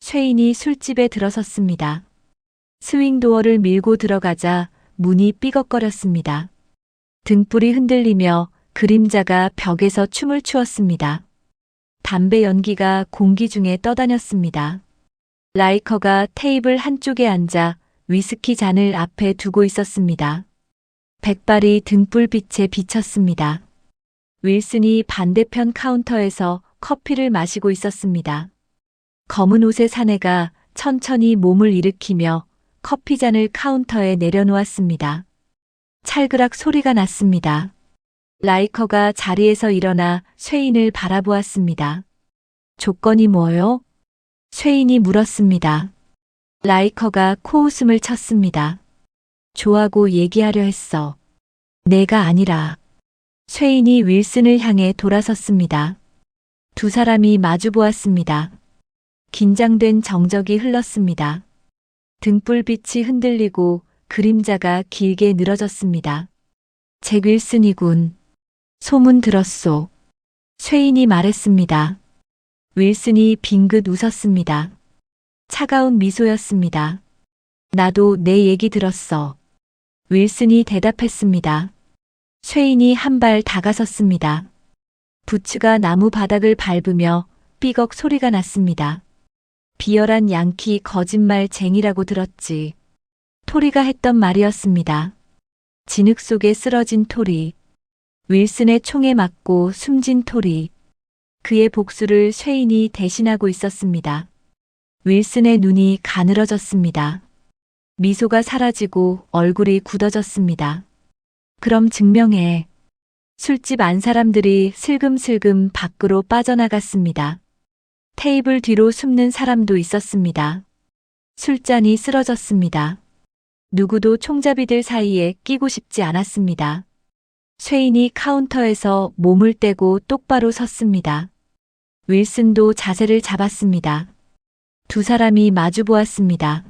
쇠인이 술집에 들어섰습니다. 스윙도어를 밀고 들어가자 문이 삐걱거렸습니다. 등불이 흔들리며 그림자가 벽에서 춤을 추었습니다. 담배 연기가 공기 중에 떠다녔습니다. 라이커가 테이블 한쪽에 앉아 위스키 잔을 앞에 두고 있었습니다. 백발이 등불빛에 비쳤습니다. 윌슨이 반대편 카운터에서 커피를 마시고 있었습니다. 검은 옷의 사내가 천천히 몸을 일으키며 커피잔을 카운터에 내려놓았습니다. 찰그락 소리가 났습니다. 라이커가 자리에서 일어나 쇠인을 바라보았습니다. 조건이 뭐요? 쇠인이 물었습니다. 라이커가 코웃음을 쳤습니다. 조하고 얘기하려 했어. 내가 아니라. 쇠인이 윌슨을 향해 돌아섰습니다. 두 사람이 마주보았습니다. 긴장된 정적이 흘렀습니다. 등불빛이 흔들리고 그림자가 길게 늘어졌습니다. 잭 윌슨이군. 소문 들었소. 쇠인이 말했습니다. 윌슨이 빙긋 웃었습니다. 차가운 미소였습니다. 나도 내 얘기 들었어. 윌슨이 대답했습니다. 쇠인이 한 발 다가섰습니다. 부츠가 나무 바닥을 밟으며 삐걱 소리가 났습니다. 비열한 양키 거짓말쟁이라고 들었지. 토리가 했던 말이었습니다. 진흙 속에 쓰러진 토리. 윌슨의 총에 맞고 숨진 토리. 그의 복수를 쇠인이 대신하고 있었습니다. 윌슨의 눈이 가늘어졌습니다. 미소가 사라지고 얼굴이 굳어졌습니다. 그럼 증명해. 술집 안 사람들이 슬금슬금 밖으로 빠져나갔습니다. 테이블 뒤로 숨는 사람도 있었습니다. 술잔이 쓰러졌습니다. 누구도 총잡이들 사이에 끼고 싶지 않았습니다. 쇠인이 카운터에서 몸을 떼고 똑바로 섰습니다. 윌슨도 자세를 잡았습니다. 두 사람이 마주보았습니다.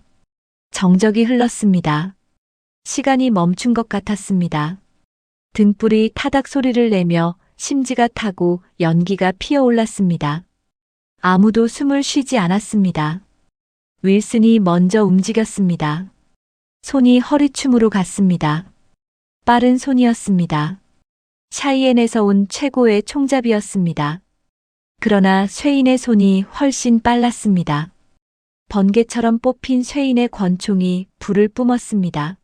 정적이 흘렀습니다. 시간이 멈춘 것 같았습니다. 등불이 타닥 소리를 내며 심지가 타고 연기가 피어올랐습니다. 아무도 숨을 쉬지 않았습니다. 윌슨이 먼저 움직였습니다. 손이 허리춤으로 갔습니다. 빠른 손이었습니다. 샤이엔에서 온 최고의 총잡이였습니다. 그러나 쇠인의 손이 훨씬 빨랐습니다. 번개처럼 뽑힌 쇠인의 권총이 불을 뿜었습니다.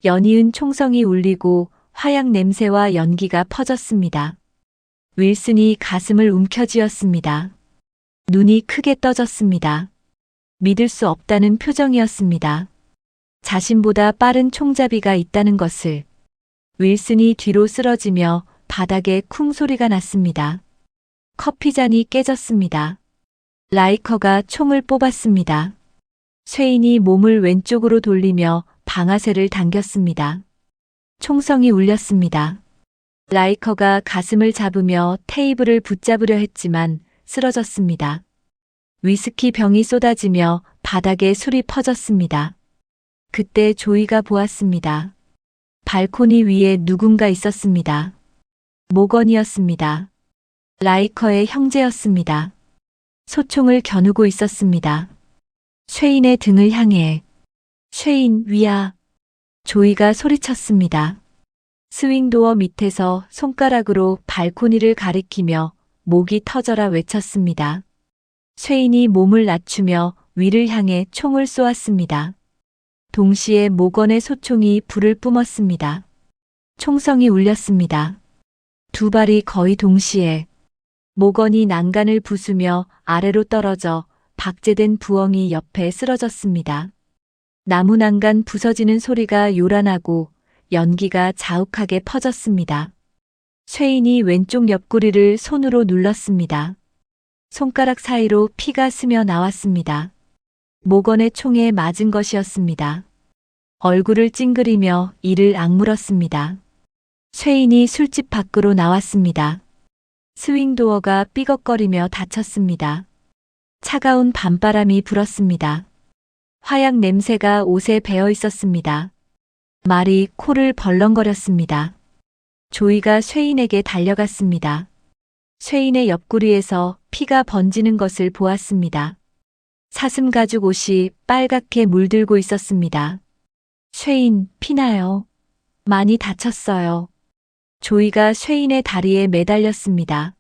연이은 총성이 울리고 화약 냄새와 연기가 퍼졌습니다. 윌슨이 가슴을 움켜쥐었습니다. 눈이 크게 떠졌습니다. 믿을 수 없다는 표정이었습니다. 자신보다 빠른 총잡이가 있다는 것을. 윌슨이 뒤로 쓰러지며 바닥에 쿵 소리가 났습니다. 커피잔이 깨졌습니다. 라이커가 총을 뽑았습니다. 쇠인이 몸을 왼쪽으로 돌리며 방아쇠를 당겼습니다. 총성이 울렸습니다. 라이커가 가슴을 잡으며 테이블을 붙잡으려 했지만 쓰러졌습니다. 위스키 병이 쏟아지며 바닥에 술이 퍼졌습니다. 그때 조이가 보았습니다. 발코니 위에 누군가 있었습니다. 모건이었습니다. 라이커의 형제였습니다. 소총을 겨누고 있었습니다. 쉐인의 등을 향해. 쉐인, 위야. 조이가 소리쳤습니다. 스윙도어 밑에서 손가락으로 발코니를 가리키며 목이 터져라 외쳤습니다. 쉐인이 몸을 낮추며 위를 향해 총을 쏘았습니다. 동시에 모건의 소총이 불을 뿜었습니다. 총성이 울렸습니다. 두 발이 거의 동시에. 모건이 난간을 부수며 아래로 떨어져 박제된 부엉이 옆에 쓰러졌습니다. 나무 난간 부서지는 소리가 요란하고 연기가 자욱하게 퍼졌습니다. 쉐인이 왼쪽 옆구리를 손으로 눌렀습니다. 손가락 사이로 피가 스며 나왔습니다. 모건의 총에 맞은 것이었습니다. 얼굴을 찡그리며 이를 악물었습니다. 쉐인이 술집 밖으로 나왔습니다. 스윙도어가 삐걱거리며 닫혔습니다. 차가운 밤바람이 불었습니다. 화약 냄새가 옷에 배어 있었습니다. 말이 코를 벌렁거렸습니다. 조이가 쉐인에게 달려갔습니다. 쉐인의 옆구리에서 피가 번지는 것을 보았습니다. 사슴 가죽 옷이 빨갛게 물들고 있었습니다. 쉐인, 피나요. 많이 다쳤어요. 조이가 쉐인의 다리에 매달렸습니다.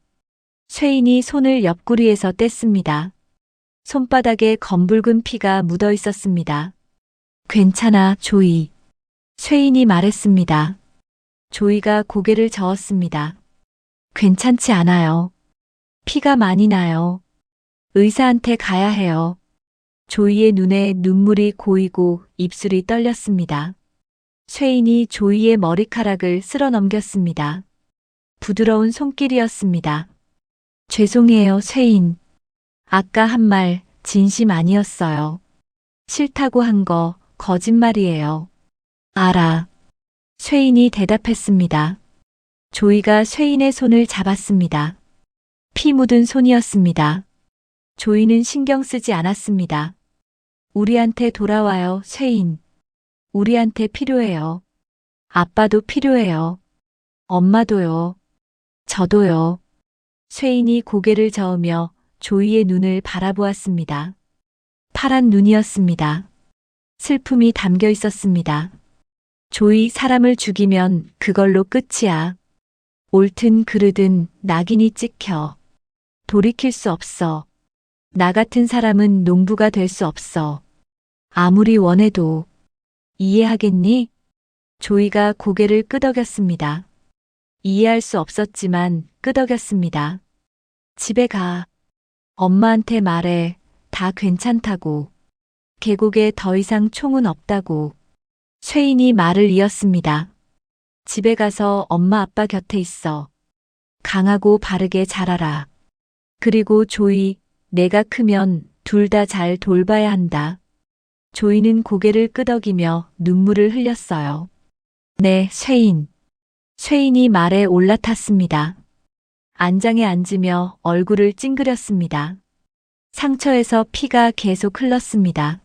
쉐인이 손을 옆구리에서 뗐습니다. 손바닥에 검붉은 피가 묻어 있었습니다. 괜찮아, 조이. 쉐인이 말했습니다. 조이가 고개를 저었습니다. 괜찮지 않아요. 피가 많이 나요. 의사한테 가야 해요. 조이의 눈에 눈물이 고이고 입술이 떨렸습니다. 쉐인이 조이의 머리카락을 쓸어 넘겼습니다. 부드러운 손길이었습니다. 죄송해요, 쉐인. 아까 한 말 진심 아니었어요. 싫다고 한 거 거짓말이에요. 알아. 쉐인이 대답했습니다. 조이가 쉐인의 손을 잡았습니다. 피 묻은 손이었습니다. 조이는 신경 쓰지 않았습니다. 우리한테 돌아와요, 쉐인. 우리한테 필요해요. 아빠도 필요해요. 엄마도요. 저도요. 쉐인이 고개를 저으며 조이의 눈을 바라보았습니다. 파란 눈이었습니다. 슬픔이 담겨 있었습니다. 조이, 사람을 죽이면 그걸로 끝이야. 옳든 그르든 낙인이 찍혀. 돌이킬 수 없어. 나 같은 사람은 농부가 될 수 없어. 아무리 원해도. 이해하겠니? 조이가 고개를 끄덕였습니다. 이해할 수 없었지만 끄덕였습니다. 집에 가. 엄마한테 말해. 다 괜찮다고. 계곡에 더 이상 총은 없다고. 쉐인이 말을 이었습니다. 집에 가서 엄마 아빠 곁에 있어. 강하고 바르게 자라라. 그리고 조이, 내가 크면 둘 다 잘 돌봐야 한다. 조이는 고개를 끄덕이며 눈물을 흘렸어요. 네, 쉐인. 쉐인이 말에 올라탔습니다. 안장에 앉으며 얼굴을 찡그렸습니다. 상처에서 피가 계속 흘렀습니다.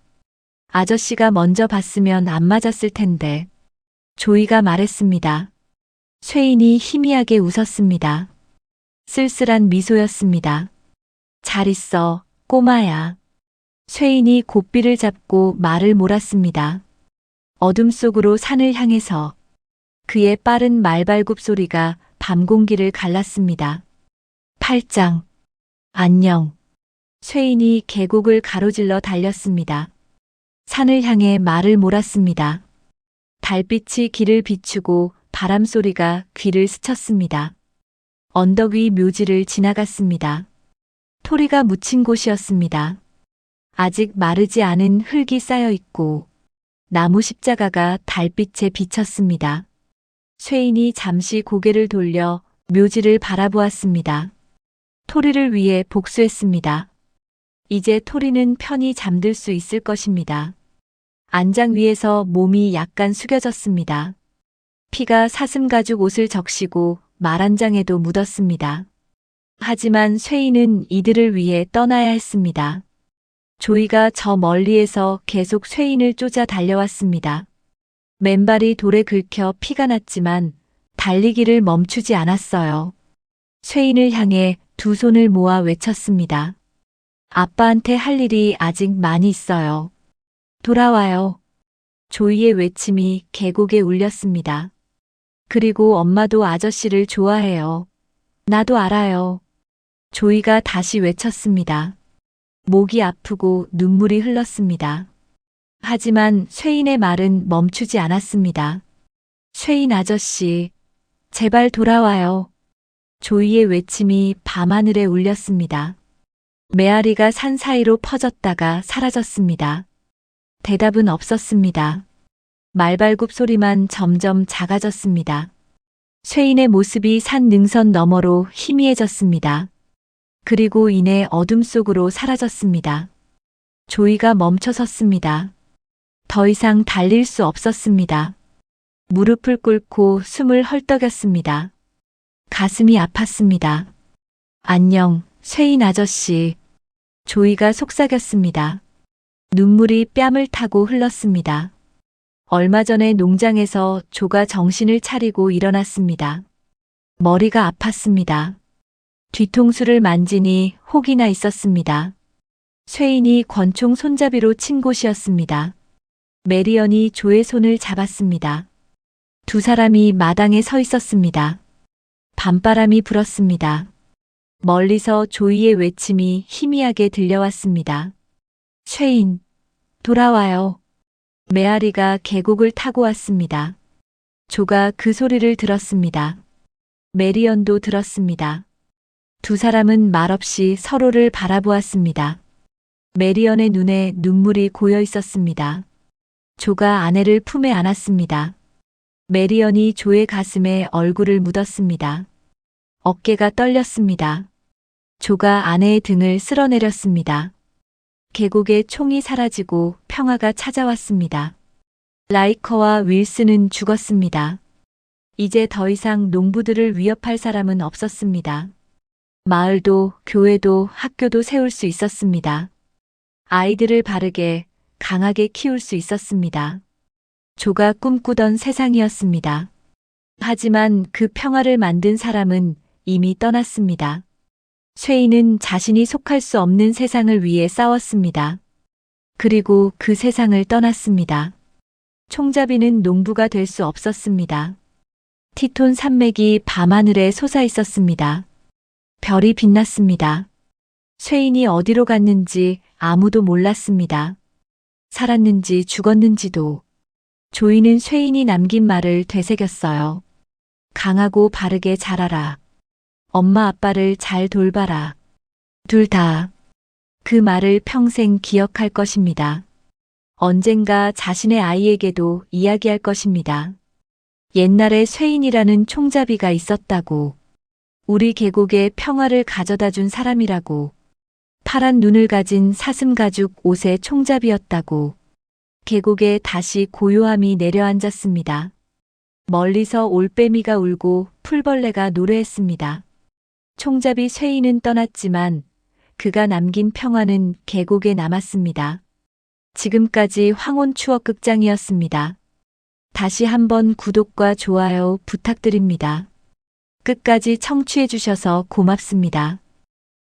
아저씨가 먼저 봤으면 안 맞았을 텐데. 조이가 말했습니다. 쉐인이 희미하게 웃었습니다. 쓸쓸한 미소였습니다. 잘 있어, 꼬마야. 쉐인이 고삐를 잡고 말을 몰았습니다. 어둠 속으로 산을 향해서. 그의 빠른 말발굽 소리가 밤 공기를 갈랐습니다. 8장. 안녕. 쉐인이 계곡을 가로질러 달렸습니다. 산을 향해 말을 몰았습니다. 달빛이 길을 비추고 바람 소리가 귀를 스쳤습니다. 언덕 위 묘지를 지나갔습니다. 토리가 묻힌 곳이었습니다. 아직 마르지 않은 흙이 쌓여 있고 나무 십자가가 달빛에 비쳤습니다. 쉐인이 잠시 고개를 돌려 묘지를 바라보았습니다. 토리를 위해 복수했습니다. 이제 토리는 편히 잠들 수 있을 것입니다. 안장 위에서 몸이 약간 숙여졌습니다. 피가 사슴 가죽 옷을 적시고 말 한 장에도 묻었습니다. 하지만 쇠인은 이들을 위해 떠나야 했습니다. 조이가 저 멀리에서 계속 쇠인을 쫓아 달려왔습니다. 맨발이 돌에 긁혀 피가 났지만 달리기를 멈추지 않았어요. 쇠인을 향해 두 손을 모아 외쳤습니다. 아빠한테 할 일이 아직 많이 있어요. 돌아와요. 조이의 외침이 계곡에 울렸습니다. 그리고 엄마도 아저씨를 좋아해요. 나도 알아요. 조이가 다시 외쳤습니다. 목이 아프고 눈물이 흘렀습니다. 하지만 쇠인의 말은 멈추지 않았습니다. 쇠인 아저씨, 제발 돌아와요. 조이의 외침이 밤하늘에 울렸습니다. 메아리가 산 사이로 퍼졌다가 사라졌습니다. 대답은 없었습니다. 말발굽 소리만 점점 작아졌습니다. 쇠인의 모습이 산 능선 너머로 희미해졌습니다. 그리고 이내 어둠 속으로 사라졌습니다. 조이가 멈춰 섰습니다. 더 이상 달릴 수 없었습니다. 무릎을 꿇고 숨을 헐떡였습니다. 가슴이 아팠습니다. 안녕, 쇠인 아저씨. 조이가 속삭였습니다. 눈물이 뺨을 타고 흘렀습니다. 얼마 전에 농장에서 조가 정신을 차리고 일어났습니다. 머리가 아팠습니다. 뒤통수를 만지니 혹이 나 있었습니다. 쇠인이 권총 손잡이로 친 곳이었습니다. 메리언이 조의 손을 잡았습니다. 두 사람이 마당에 서 있었습니다. 밤바람이 불었습니다. 멀리서 조이의 외침이 희미하게 들려왔습니다. 쇠인, 돌아와요. 메아리가 계곡을 타고 왔습니다. 조가 그 소리를 들었습니다. 메리언도 들었습니다. 두 사람은 말없이 서로를 바라보았습니다. 메리언의 눈에 눈물이 고여 있었습니다. 조가 아내를 품에 안았습니다. 메리언이 조의 가슴에 얼굴을 묻었습니다. 어깨가 떨렸습니다. 조가 아내의 등을 쓸어내렸습니다. 계곡에 총이 사라지고 평화가 찾아왔습니다. 라이커와 윌슨은 죽었습니다. 이제 더 이상 농부들을 위협할 사람은 없었습니다. 마을도 교회도 학교도 세울 수 있었습니다. 아이들을 바르게 강하게 키울 수 있었습니다. 조가 꿈꾸던 세상이었습니다. 하지만 그 평화를 만든 사람은 이미 떠났습니다. 쇠인은 자신이 속할 수 없는 세상을 위해 싸웠습니다. 그리고 그 세상을 떠났습니다. 총잡이는 농부가 될 수 없었습니다. 티톤 산맥이 밤하늘에 솟아 있었습니다. 별이 빛났습니다. 쇠인이 어디로 갔는지 아무도 몰랐습니다. 살았는지 죽었는지도. 조이는 쇠인이 남긴 말을 되새겼어요. 강하고 바르게 자라라. 엄마 아빠를 잘 돌봐라. 둘 다. 그 말을 평생 기억할 것입니다. 언젠가 자신의 아이에게도 이야기할 것입니다. 옛날에 쇠인이라는 총잡이가 있었다고. 우리 계곡에 평화를 가져다 준 사람이라고. 파란 눈을 가진 사슴 가죽 옷의 총잡이였다고. 계곡에 다시 고요함이 내려앉았습니다. 멀리서 올빼미가 울고 풀벌레가 노래했습니다. 총잡이 쇠인은 떠났지만 그가 남긴 평화는 계곡에 남았습니다. 지금까지 황혼 추억 극장이었습니다. 다시 한번 구독과 좋아요 부탁드립니다. 끝까지 청취해 주셔서 고맙습니다.